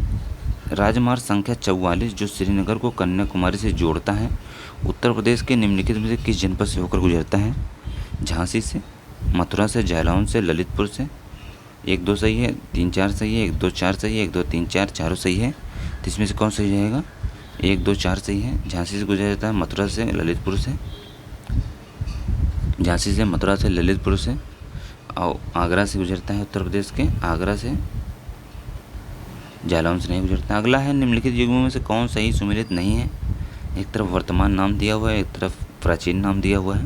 राजमार्ग संख्या 44 जो श्रीनगर को कन्याकुमारी से जोड़ता है, उत्तर प्रदेश के निम्नलिखित में से किस जनपद से होकर गुजरता है? झांसी से, मथुरा से, जालौन से, ललितपुर से। 1 2 सही है, 3 4 सही है, 1 2 4 सही है, 1 2 3 4 चारों सही है। तो इसमें से कौन सही जाएगा? 1 2 4 सही है। झांसी से गुजर जाता है, मथुरा से, ललितपुर से, झांसी से, मथुरा से, ललितपुर से। और आगरा से गुजरता है, उत्तर प्रदेश के आगरा से, जालौन से नहीं गुजरता। अगला है, निम्नलिखित युगों में से कौन सही सुमेलित नहीं है? एक तरफ वर्तमान नाम दिया हुआ है, एक तरफ प्राचीन नाम दिया हुआ है।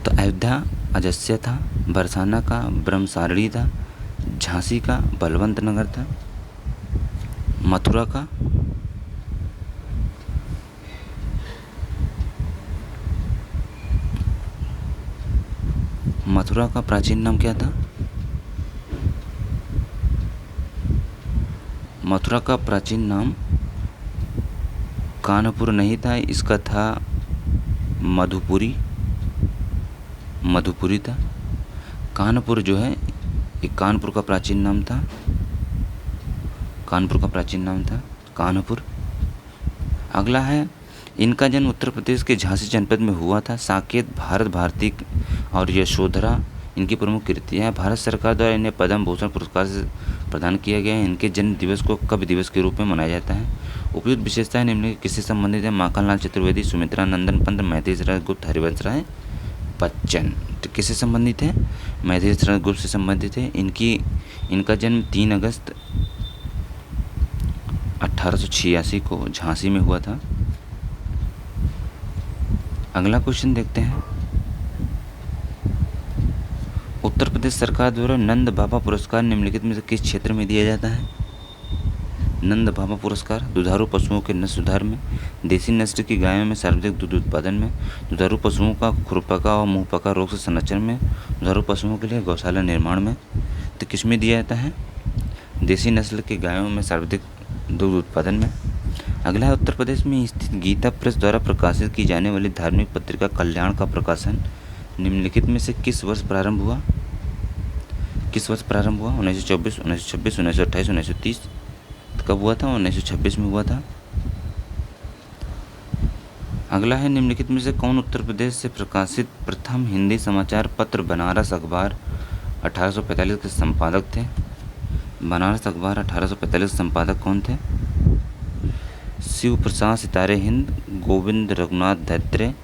तो अयोध्या अजस्य था, बरसाना का ब्रह्मसारणी था, झांसी का बलवंत नगर था, मथुरा का प्राचीन नाम क्या था? मथुरा का प्राचीन नाम कानपुर नहीं था, इसका था मधुपुरी था। कानपुर जो है ये कानपुर का प्राचीन नाम था, कानपुर। अगला है, इनका जन्म उत्तर प्रदेश के झांसी जनपद में हुआ था। साकेत, भारत भारती और यशोधरा इनकी प्रमुख कृतियाँ हैं। भारत सरकार द्वारा इन्हें पद्म भूषण पुरस्कार से प्रदान किया गया है। इनके जन्म दिवस को कवि दिवस के रूप में मनाया जाता है। उपयुक्त विशेषताएं निम्नलिखित किससे संबंधित है? माखनलाल चतुर्वेदी, सुमित्रा नंदन पंत, मैथिली शरण गुप्त, हरिवंश राय बच्चन। तो किससे संबंधित है? मैथिली शरण गुप्त से संबंधित है। इनका जन्म 3 अगस्त 1886 को झांसी में हुआ था। अगला क्वेश्चन देखते हैं, उत्तर प्रदेश सरकार द्वारा नंद बाबा पुरस्कार निम्नलिखित में से किस क्षेत्र में दिया जाता है? नंद बाबा पुरस्कार दुधारू पशुओं के नस्ल सुधार में, देसी नस्ल की गायों में सर्वाधिक दूध उत्पादन में, दुधारू पशुओं का खुरपका और मुंहपका रोग से संरक्षण में, दुधारू पशुओं के लिए गौशाला निर्माण में। तो किस में दिया जाता है? देसी नस्ल की गायों में सर्वाधिक दूध उत्पादन में। अगला है, उत्तर प्रदेश में स्थित गीता प्रेस द्वारा प्रकाशित की जाने वाली धार्मिक पत्रिका कल्याण का प्रकाशन निम्नलिखित में से किस वर्ष प्रारंभ हुआ? 1924, 1926, 1928, 1930। कब हुआ था? 1926 में हुआ था। अगला है, निम्नलिखित में से कौन उत्तर प्रदेश से प्रकाशित प्रथम हिंदी समाचार पत्र बनारस अखबार 1845 के संपादक थे? बनारस अखबार 1845 के संपादक कौन थे? शिव प्रसाद सितारे हिंद, गोविंद रघुनाथ धैत्रे,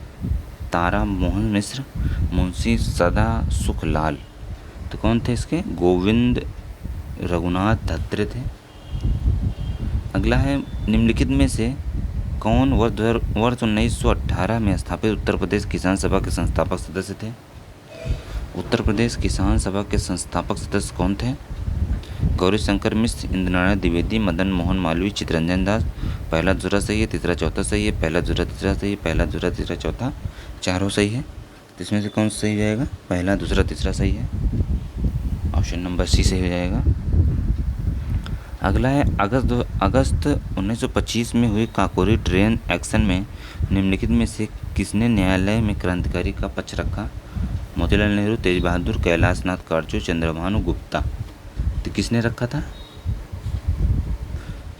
तारा मोहन मिश्र, मुंशी सदा सुख लाल। तो कौन थे इसके? गोविंद रघुनाथ धैत्रे थे। अगला है, निम्नलिखित में से कौन वर्ष 1918 में स्थापित उत्तर प्रदेश किसान सभा के संस्थापक सदस्य थे? उत्तर प्रदेश किसान सभा के संस्थापक सदस्य कौन थे? गौरी शंकर मिश्र, इंद्रनारायण द्विवेदी, मदन मोहन मालवीय, चित्तरंजन दास। पहला दूसरा सही है, तीसरा चौथा सही है, पहला दूसरा तीसरा सही है, पहला दूसरा तीसरा चौथा चारों सही है। तो इसमें से कौन सा सही हो जाएगा? पहला, दूसरा, तीसरा सही है। ऑप्शन नंबर सी सही हो जाएगा। अगला है अगस्त 1925 में हुई काकोरी ट्रेन एक्शन में निम्नलिखित में से किसने न्यायालय में क्रांतिकारी का पक्ष रखा? मोतीलाल नेहरू, तेज बहादुर, कैलाश नाथ काटजू, चंद्रभानु गुप्ता। तो किसने रखा था?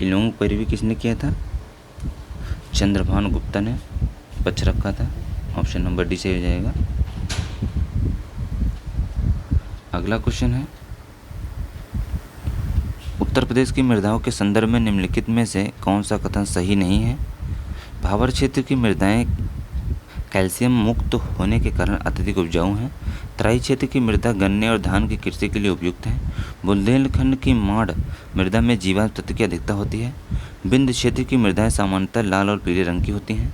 इन लोगों को पैरवी किसने किया था? चंद्रभानु गुप्ता ने पक्ष रखा था। ऑप्शन नंबर डी सही हो जाएगा। अगला क्वेश्चन है, उत्तर प्रदेश की मृदाओं के संदर्भ में निम्नलिखित में से कौन सा कथन सही नहीं है? भाबर क्षेत्र की मृदाएं कैल्शियम मुक्त होने के कारण अत्यधिक उपजाऊ हैं। तराई क्षेत्र की मृदा गन्ने और धान की कृषि के लिए उपयुक्त है। बुंदेलखंड की माड़ मृदा में जीवाश्म तत्व की अधिकता होती है। विंध्य क्षेत्र की मृदाएं सामान्यतः लाल और पीले रंग की होती हैं।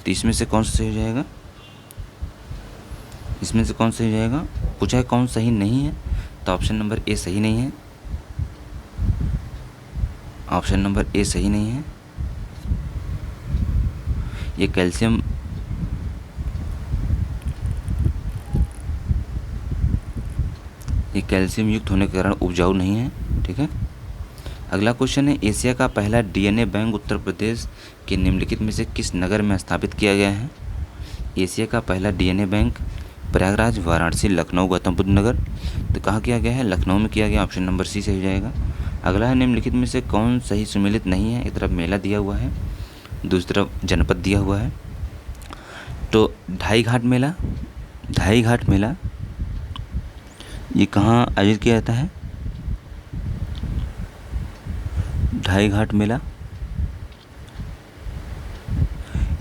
तो इसमें से कौन सा सही हो जाएगा? इसमें से कौन सही हो जाएगा? पूछा है कौन सही नहीं है, तो ऑप्शन नंबर ए सही नहीं है। ऑप्शन नंबर ए सही नहीं है। ये कैल्शियम युक्त होने के कारण उपजाऊ नहीं है। ठीक है। अगला क्वेश्चन है, एशिया का पहला डीएनए बैंक उत्तर प्रदेश के निम्नलिखित में से किस नगर में स्थापित किया गया है? एशिया का पहला डीएनए बैंक प्रयागराज, वाराणसी, लखनऊ, गौतम बुद्ध नगर। तो कहाँ किया गया है? लखनऊ में किया गया। ऑप्शन नंबर सी सही हो जाएगा। अगला है, निम्नलिखित में से कौन सही सुमेलित नहीं है? एक तरफ मेला दिया हुआ है, दूसरी तरफ जनपद दिया हुआ है। तो ढाई घाट मेला ये कहाँ आयोजित किया जाता है? ढाई घाट मेला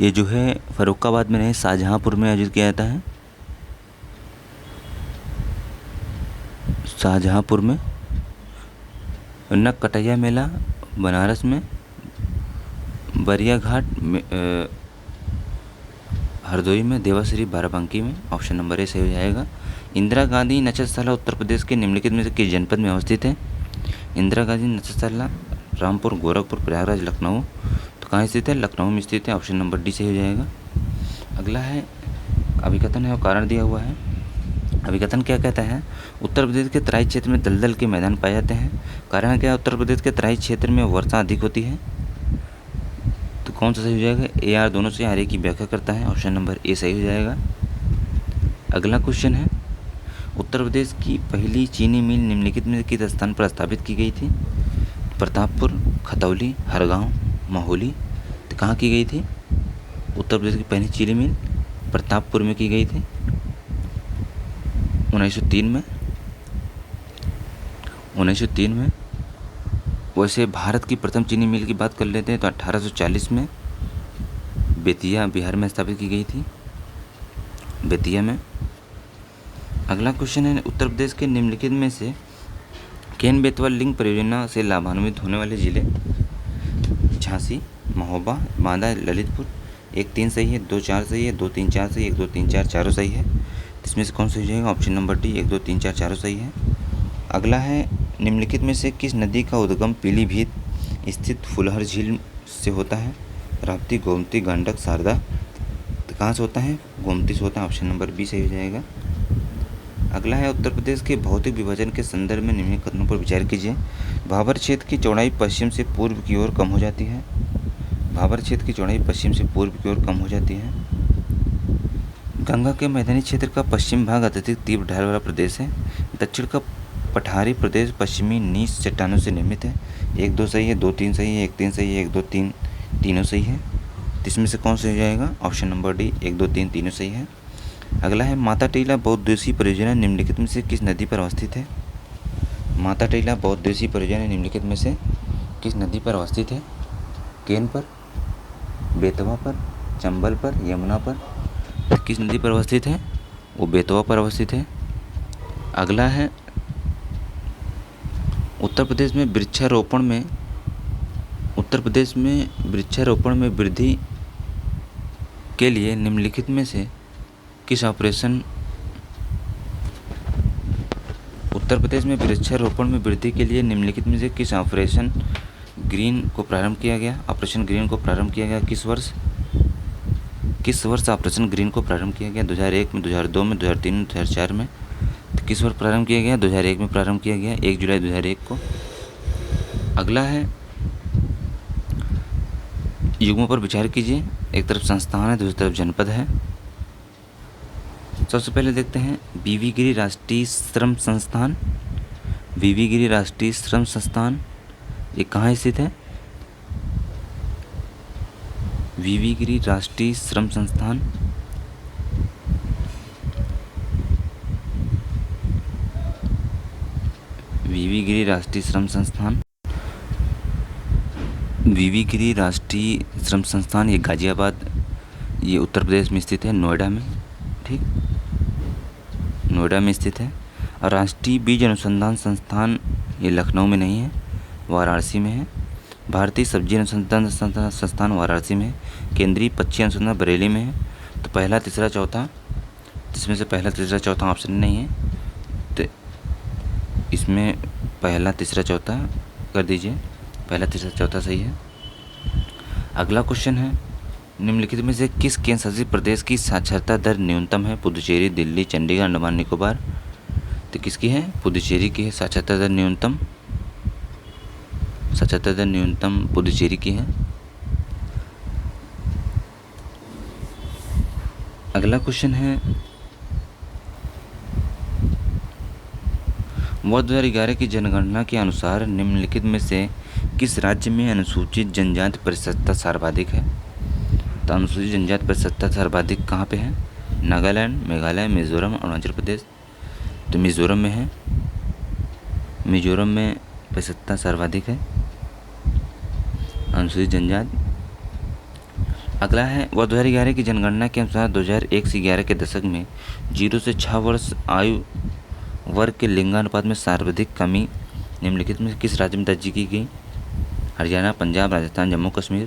ये जो है फर्रुखाबाद में नहीं, शाहजहाँपुर में आयोजित किया जाता है। शाहजहाँपुर में। नककटैया मेला बनारस में। बरिया घाट हरदोई में। देवाश्री बाराबंकी में। ऑप्शन नंबर ए सही हो जाएगा। इंदिरा गांधी नक्षत्रशाला उत्तर प्रदेश के निम्नलिखित में से किस जनपद में अवस्थित है? इंदिरा गांधी नक्षत्रशाला रामपुर, गोरखपुर, प्रयागराज, लखनऊ। तो कहाँ स्थित है? लखनऊ में स्थित है। ऑप्शन नंबर डी सही हो जाएगा। अगला है, अभिकथन है और कारण दिया हुआ है। अभिकथन क्या कहता है? उत्तर प्रदेश के तराई क्षेत्र में दलदल के मैदान पाए जाते हैं। कारण क्या है? उत्तर प्रदेश के तराई क्षेत्र में वर्षा अधिक होती है। तो कौन सा सही हो जाएगा? ए आर दोनों से आर की व्याख्या करता है। ऑप्शन नंबर ए सही हो जाएगा। अगला क्वेश्चन है, उत्तर प्रदेश की पहली चीनी मिल निम्नलिखित में किस स्थान पर स्थापित की गई थी? प्रतापपुर, खतौली, हरगांव, महोली। तो कहाँ की गई थी? उत्तर प्रदेश की पहली चीनी मिल प्रतापपुर में की गई थी 1903 में। वैसे भारत की प्रथम चीनी मिल की बात कर लेते हैं तो 1840 में बेतिया, बिहार में स्थापित की गई थी, बेतिया में। अगला क्वेश्चन है, उत्तर प्रदेश के निम्नलिखित में से केन बेतवा लिंक परियोजना से लाभान्वित होने वाले जिले? झांसी, महोबा, बांदा, ललितपुर। 1 3 सही है, 2 4 सही है, 2 3 4 सही है, 1 2 3 4 चारों सही है। इसमें से कौन सही हो जाएगा? ऑप्शन नंबर डी 1 2 3 4 चारों सही है। अगला है, निम्नलिखित में से किस नदी का उद्गम पीलीभीत स्थित फुलहर झील से होता है? राप्ती, गोमती, गंडक, शारदा। तो कहाँ से होता है? गोमती से होता है। ऑप्शन नंबर बी सही हो जाएगा। अगला है, उत्तर प्रदेश के भौतिक विभाजन के संदर्भ में निम्नलिखित कथनों पर विचार कीजिए। भाबर क्षेत्र की चौड़ाई पश्चिम से पूर्व की ओर कम हो जाती है। भाबर क्षेत्र की चौड़ाई पश्चिम से पूर्व की ओर कम हो जाती है। गंगा के मैदानी क्षेत्र का पश्चिम भाग अत्यधिक तीव्र ढाल वाला प्रदेश है। दक्षिण का पठारी प्रदेश पश्चिमी नीच चट्टानों से निर्मित है। 1 2 सही है, 2 3 सही है, 1 3 सही है, 1 2 3 तीनों सही है। इसमें से कौन सही हो जाएगा? ऑप्शन नंबर डी 1 2 3 तीनों सही है। अगला है, माता टीला बहुउद्देशीय परियोजना निम्नलिखित में से किस नदी पर अवस्थित है? माता टीला बहुउद्देशीय परियोजना निम्नलिखित में से किस नदी पर अवस्थित है? केन पर, बेतवा पर, चंबल पर, यमुना पर। किस नदी पर अवस्थित है? वो बेतवा पर अवस्थित है। अगला है, उत्तर प्रदेश में वृक्षारोपण में वृद्धि के लिए निम्नलिखित में से किस ऑपरेशन ऑपरेशन ग्रीन को प्रारंभ किया गया? किस वर्ष? किस वर्ष ऑपरेशन ग्रीन को प्रारंभ किया गया? 2001 में, 2002 में, 2003 में, 2004 में? तो किस वर्ष प्रारंभ किया गया? 2001 में प्रारंभ किया गया, 1 जुलाई 2001 को। अगला है युग्मों पर विचार कीजिए। एक तरफ संस्थान है, दूसरी तरफ जनपद है। सबसे पहले देखते हैं वीवी गिरी राष्ट्रीय श्रम संस्थान। वीवी गिरी राष्ट्रीय श्रम संस्थान ये कहाँ स्थित है? वीवी गिरी राष्ट्रीय श्रम संस्थान वीवी गिरी राष्ट्रीय श्रम संस्थान वीवी गिरी राष्ट्रीय श्रम संस्थान ये गाजियाबाद, ये उत्तर प्रदेश में स्थित है, नोएडा में। ठीक, नोएडा में स्थित है। और राष्ट्रीय बीज अनुसंधान संस्थान ये लखनऊ में नहीं है, वाराणसी में है। भारतीय सब्जी अनुसंधान संस्थान वाराणसी में है। केंद्रीय पक्षी अनुसंधान बरेली में है। तो पहला, तीसरा, चौथा, जिसमें से पहला, तीसरा, चौथा ऑप्शन नहीं है, तो इसमें पहला, तीसरा, चौथा कर दीजिए। पहला, तीसरा, चौथा सही है। अगला क्वेश्चन है निम्नलिखित में से किस केंद्र शासित प्रदेश की साक्षरता दर न्यूनतम है? पुडुचेरी, दिल्ली, चंडीगढ़, अंडमान निकोबार? तो किसकी है? पुडुचेरी की है साक्षरता दर न्यूनतम। साक्षरता दर न्यूनतम पुडुचेरी की है। अगला क्वेश्चन है वर्ष 2011 की जनगणना के अनुसार निम्नलिखित में से किस राज्य में अनुसूचित जनजाति प्रतिशतता सर्वाधिक है? तो अनुसूचित जनजाति प्रतिशतता सर्वाधिक कहाँ पे है? नागालैंड, मेघालय, मिजोरम, अरुणाचल प्रदेश? तो मिजोरम में है। मिजोरम में प्रतिशतता सर्वाधिक है अनुसूचित जनजाति। अगला है वर्ष 2011 की जनगणना के अनुसार 2001 से 11 के दशक में 0 से 6 वर्ष आयु वर्ग के लिंगानुपात में सर्वाधिक कमी निम्नलिखित में किस राज्य में दर्ज की गई? हरियाणा, पंजाब, राजस्थान, जम्मू कश्मीर?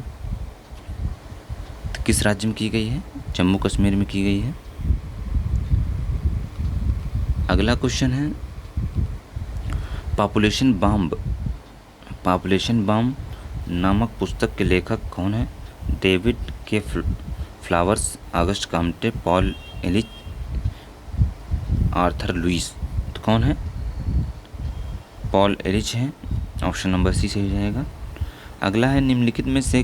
तो किस राज्य में की गई है? जम्मू कश्मीर में की गई है। अगला क्वेश्चन है पॉपुलेशन बॉम्ब नामक पुस्तक के लेखक कौन है? डेविड के Flowers, Auguste Comte, Paul Ehrlich, Arthur Lewis? तो कौन है? पॉल एलिच है। ऑप्शन नंबर सी सही हो जाएगा। अगला है निम्नलिखित में से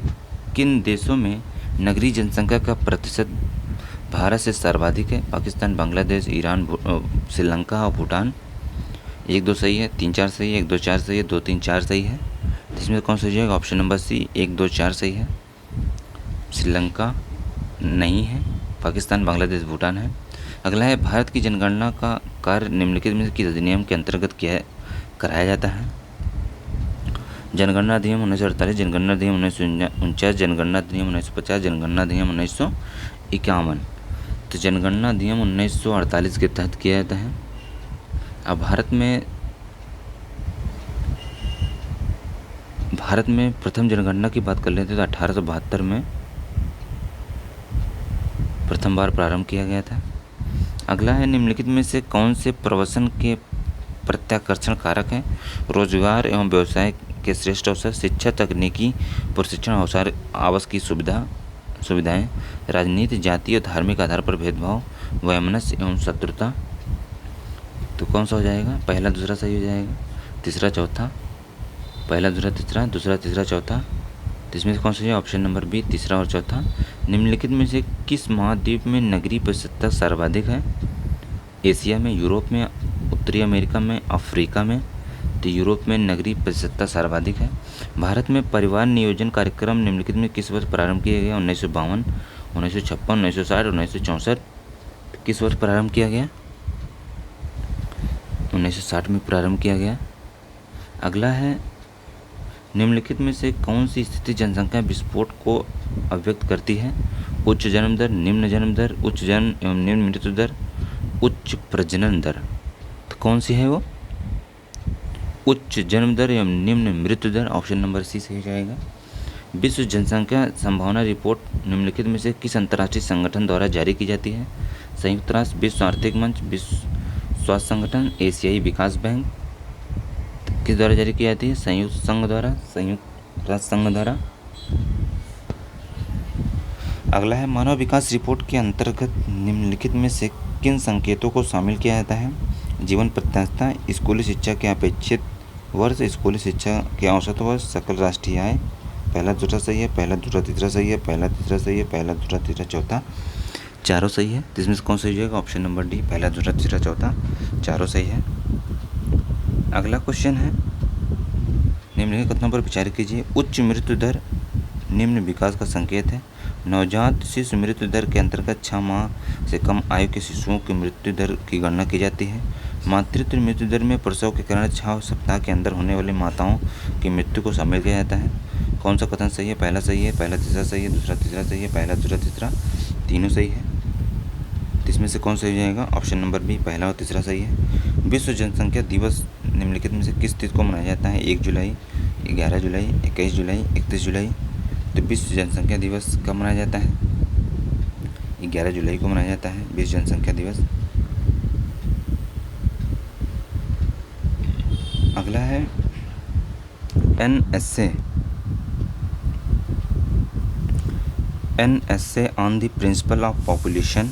किन देशों में नगरीय जनसंख्या का प्रतिशत भारत से सर्वाधिक है? पाकिस्तान, बांग्लादेश, ईरान, श्रीलंका और भूटान? 1, 2 सही है, 3, 4 सही है, 1, 2, 4 सही है, 2, 3, 4 सही है। इसमें कौन सा हो जाएगा? ऑप्शन नंबर सी 1, 2, 4 सही है। श्रीलंका नहीं है, पाकिस्तान, बांग्लादेश, भूटान है। अगला है भारत की जनगणना का कार्य निम्नलिखित में से किस अधिनियम के अंतर्गत कराया जाता है? जनगणना अधिनियम 1948, जनगणना अधिनियम 1949, जनगणना अधिनियम 1950, जनगणना अधिनियम 1951? तो जनगणना अधिनियम 1948 के तहत किया जाता है। अब भारत में प्रथम जनगणना की बात कर लेते हैं तो 1872 में प्रथम बार प्रारंभ किया गया था। अगला है निम्नलिखित में से कौन से प्रवसन के प्रत्याकर्षण कारक हैं? रोजगार एवं व्यवसाय के श्रेष्ठ अवसर, शिक्षा, तकनीकी प्रशिक्षण, अवसर, आवास की सुविधाएं, राजनीति, जाति और धार्मिक आधार पर भेदभाव, वैमनस्य एवं शत्रुता? तो कौन सा हो जाएगा? पहला, दूसरा सही हो जाएगा, तीसरा, चौथा? पहला, दूसरा, तीसरा, दूसरा, तीसरा, चौथा? तो इसमें से कौन सा है? ऑप्शन नंबर बी, तीसरा और चौथा। निम्नलिखित में से किस महाद्वीप में नगरीय प्रतिशतता सर्वाधिक है? एशिया में, यूरोप में, उत्तरी अमेरिका में, अफ्रीका में? तो यूरोप में नगरीय प्रतिशतता सर्वाधिक है। भारत में परिवार नियोजन कार्यक्रम निम्नलिखित में किस वर्ष प्रारंभ किया गया? 1952, 1956, 1960, 1964? किस वर्ष प्रारंभ किया गया? 1960 में प्रारंभ किया गया। अगला है निम्नलिखित में से कौन सी स्थिति जनसंख्या विस्फोट को अभिव्यक्त करती है? उच्च जन्म दर, निम्न जन्म दर, उच्च जन्म एवं निम्न मृत्यु दर, उच्च प्रजनन दर? तो कौन सी है वो? उच्च जन्म दर एवं निम्न मृत्यु दर? ऑप्शन नंबर सी सही जाएगा। विश्व जनसंख्या संभावना रिपोर्ट निम्नलिखित में से किस अंतर्राष्ट्रीय संगठन द्वारा जारी की जाती है? संयुक्त राष्ट्र, विश्व आर्थिक मंच, विश्व स्वास्थ्य संगठन, एशियाई विकास बैंक? किस द्वारा जारी की जाती है? संयुक्त राष्ट्र संघ द्वारा। अगला है मानव विकास रिपोर्ट के अंतर्गत निम्नलिखित में से किन संकेतों को शामिल किया जाता है? जीवन प्रत्याशा, स्कूली शिक्षा के अपेक्षित वर्ष, स्कूली शिक्षा के औसत वर्ष, सकल राष्ट्रीय आय। पहला दूसरा सही है, पहला दूसरा तीसरा सही है, पहला तीसरा सही है, पहला दूसरा तीसरा चौथा चारों सही है। तो इसमें से कौन सही हो जाएगा? ऑप्शन नंबर डी, पहला दूसरा तीसरा चौथा चारों सही है। अगला क्वेश्चन है निम्नलिखित कथनों पर विचार कीजिए। उच्च मृत्यु दर निम्न विकास का संकेत है। नवजात शिशु मृत्यु दर के अंतर्गत 6 माह से कम आयु के शिशुओं की मृत्यु दर की गणना की जाती है। मातृत्व मृत्यु दर में प्रसव के कारण 6 सप्ताह के अंदर होने वाली माताओं की मृत्यु को शामिल किया जाता है। कौन सा कथन सही है? पहला सही है, पहला तीसरा सही है, दूसरा तीसरा सही है, पहला दूसरा तीसरा तीनों सही है। तो इसमें से कौन सही हो जाएगा? ऑप्शन नंबर बी, पहला और तीसरा सही है। विश्व जनसंख्या दिवस निम्नलिखित में से किस तिथि को मनाया जाता है? 1 जुलाई, 11 जुलाई, 21 जुलाई, 31 जुलाई। तो विश्व जनसंख्या दिवस कब मनाया जाता है? 11 जुलाई को मनाया जाता है विश्व जनसंख्या दिवस। अगला है an essay on the principle of population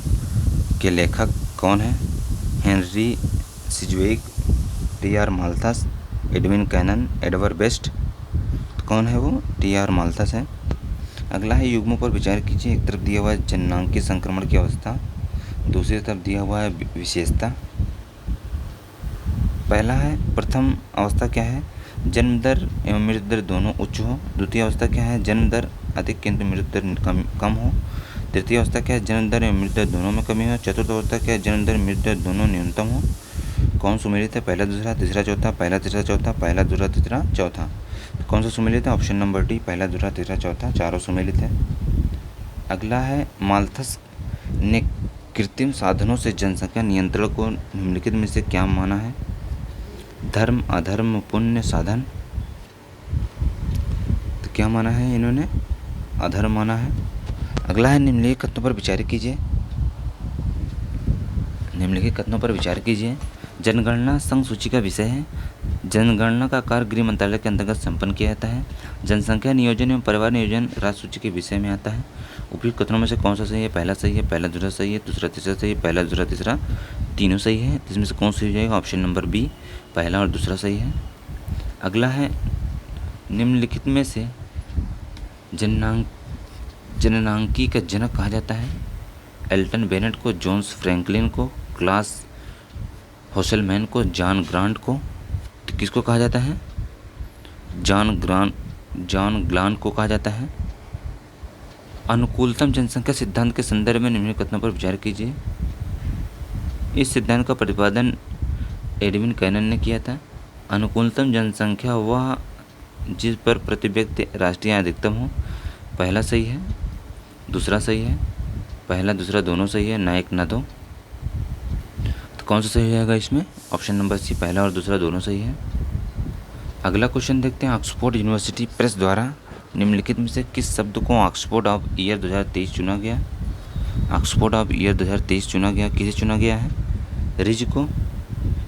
के लेखक कौन है? Henry Sidgwick, T R. Malthus, Edwin Cannan, Edward Best. तो कौन है वो? टी.आर. माल्थस है। अगला है युग्मों पर विचार कीजिए। एक तरफ दिया हुआ है जननांगीय संक्रमण की अवस्था, दूसरी तरफ दिया हुआ है विशेषता। पहला है प्रथम अवस्था क्या है? जन्म दर एवं मृत्यु दर दोनों उच्च हो। द्वितीय अवस्था क्या है? जन्म दर अधिक किंतु मृत्यु दर कम हो। तृतीय अवस्था क्या है? जन्म दर एवं मृत्यु दर दोनों में कमी हो। चतुर्थ अवस्था क्या है? जन्म दर मृत्यु दर दोनों न्यूनतम हो। कौन सुमेलित है? पहला दूसरा तीसरा चौथा, पहला तीसरा चौथा, पहला दूसरा तीसरा चौथा। कौन सा सुमेलित है? ऑप्शन नंबर डी, पहला दूसरा तीसरा चौथा चारों सुमेलित है। अगला है माल्थस ने कृत्रिम साधनों से जनसंख्या नियंत्रण को निम्नलिखित में से क्या माना है? धर्म, अधर्म, पुण्य, साधन। तो क्या माना है इन्होंने? अधर्म माना है। अगला है निम्नलिखित कथनों पर विचार कीजिए। निम्नलिखित कथनों पर विचार कीजिए। जनगणना संघ सूची का विषय है। जनगणना का कार्य गृह मंत्रालय के अंतर्गत संपन्न किया जाता है। जनसंख्या नियोजन एवं परिवार नियोजन राज्य सूची के विषय में आता है। उपयुक्त कथनों में से कौन सा सही है? पहला सही है, पहला दूसरा सही है, दूसरा तीसरा सही है, पहला दूसरा तीसरा तीनों सही है। इसमें से कौन सही हो जाएगा? ऑप्शन नंबर बी, पहला और दूसरा सही है। अगला है निम्नलिखित में से जननांकी का जनक कहा जाता है। एल्टन बेनेट को, जोन्स फ्रैंकलिन को, क्लास होसेलमैन को, जॉन ग्रांट को। तो किसको कहा जाता है? जॉन ग्लान को कहा जाता है। अनुकूलतम जनसंख्या सिद्धांत के संदर्भ में निम्नलिखित कथनों पर विचार कीजिए। इस सिद्धांत का प्रतिपादन एडविन कैनन ने किया था। अनुकूलतम जनसंख्या वह जिस पर प्रति व्यक्ति राष्ट्रीय आय अधिकतम हो। पहला सही है, दूसरा सही है, पहला दूसरा दोनों सही है, ना एक ना दो। तो कौन सा सही हो जाएगा इसमें? ऑप्शन नंबर सी, पहला और दूसरा दोनों सही है। अगला क्वेश्चन देखते हैं। ऑक्सफोर्ड यूनिवर्सिटी प्रेस द्वारा निम्नलिखित में से किस शब्द को ऑक्सफोर्ड ऑफ ईयर 2023 चुना गया? ऑक्सफोर्ड ऑफ ईयर 2023 चुना गया, किसे चुना गया है? रिज को,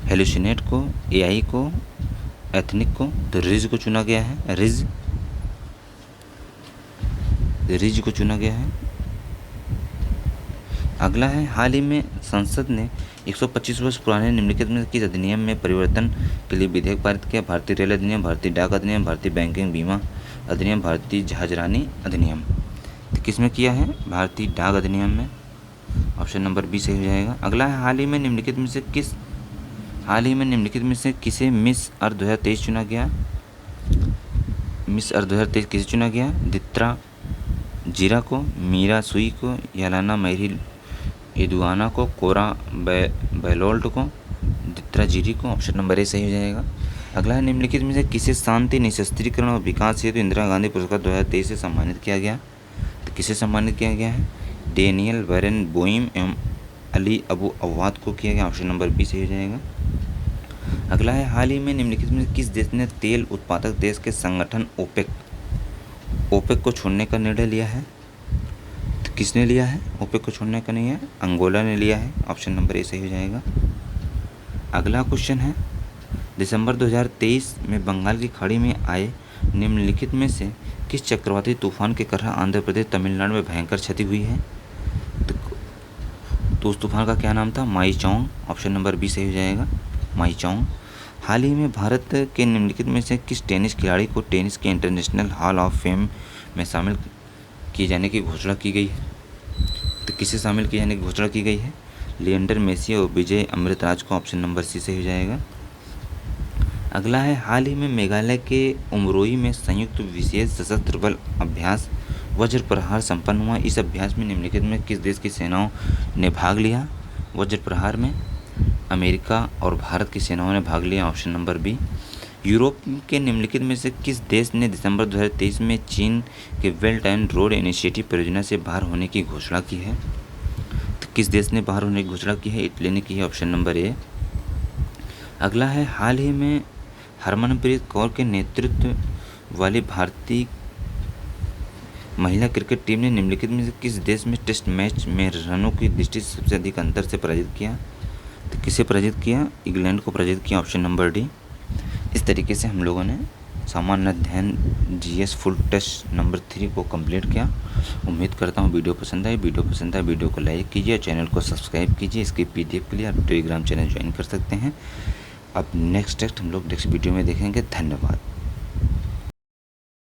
हेलुसिनेट को, एआई को, एथनिक को। तो रिज को चुना गया है। रिज को चुना गया है। अगला है हाल ही में संसद ने 125 वर्ष पुराने निम्नलिखित में किस अधिनियम में परिवर्तन के लिए विधेयक पारित किया? भारतीय रेल अधिनियम, भारतीय डाक अधिनियम, भारतीय बैंकिंग बीमा अधिनियम, भारतीय जहाजरानी अधिनियम। तो किस में किया है? भारतीय डाक अधिनियम में। ऑप्शन नंबर बी सही हो जाएगा। अगला है हाल ही में निम्नलिखित में से किसे मिस अर्थ 2023 चुना गया? मिस अर्थ 2023 किसे चुना गया? दित्रा जीरा को, मीरा सुई को, यालाना मैरी इदुआना को, कोरा बैलोल्ट को, दित्रा जीरी को। ऑप्शन नंबर ए सही हो जाएगा। अगला है निम्नलिखित में से किसे शांति, निशस्त्रीकरण और विकास हेतु इंदिरा गांधी पुरस्कार 2023 से सम्मानित किया गया? तो किसे सम्मानित किया गया है? डेनियल बैरन बोइम एवं अली अबू अवाद को किया गया। ऑप्शन नंबर बी सही हो जाएगा। अगला है हाल ही में निम्नलिखित में किस देश ने तेल उत्पादक देश के संगठन ओपेक को छोड़ने का निर्णय लिया है? तो किसने लिया है? ओपेक को छोड़ने का नहीं है, अंगोला ने लिया है। ऑप्शन नंबर ए सही हो जाएगा। अगला क्वेश्चन है दिसंबर 2023 में बंगाल की खाड़ी में आए निम्नलिखित में से किस चक्रवाती तूफान के कारण आंध्र प्रदेश तमिलनाडु में भयंकर क्षति हुई है? तो उस तूफान का क्या नाम था? माईचौंग। ऑप्शन नंबर बी सही हो जाएगा, माईचौंग। हाल ही में भारत के निम्नलिखित में से किस टेनिस खिलाड़ी को टेनिस के इंटरनेशनल हॉल ऑफ फेम में शामिल किए जाने की घोषणा की गई है? तो किसे शामिल किए जाने की घोषणा की गई है? लिएंडर मेसी और विजय अमृतराज को। ऑप्शन नंबर सी सही हो जाएगा। अगला है, हाल ही में मेघालय के उमरोई में संयुक्त विशेष सशस्त्र बल अभ्यास वज्र प्रहार संपन्न हुआ। इस अभ्यास में निम्नलिखित में किस देश की सेनाओं ने भाग लिया? वज्र प्रहार में अमेरिका और भारत की सेनाओं ने भाग लिया। Option number B. यूरोप के निम्नलिखित में से किस देश ने दिसंबर 2023 में चीन के बेल्ट एंड रोड इनिशिएटिव परियोजना से बाहर होने की घोषणा की है? तो किस देश ने बाहर होने की घोषणा की है? इटली ने की है। Option number A. अगला है, हाल ही में हरमनप्रीत कौर के नेतृत्व वाली भारतीय महिला क्रिकेट टीम ने निम्नलिखित में से किस देश में टेस्ट मैच में रनों की दृष्टि से सबसे अधिक अंतर से पराजित किया? तो किसे पराजित किया? इंग्लैंड को पराजित किया। Option number D. इस तरीके से हम लोगों ने सामान्य अध्ययन जीएस फुल टेस्ट नंबर 3 को कंप्लीट किया। उम्मीद करता हूँ वीडियो पसंद आए। वीडियो को लाइक कीजिए, चैनल को सब्सक्राइब कीजिए। इसकी पीडीएफ के लिए आप टेलीग्राम चैनल ज्वाइन कर सकते हैं। अब नेक्स्ट टेस्ट हम लोग नेक्स्ट वीडियो में देखेंगे। धन्यवाद।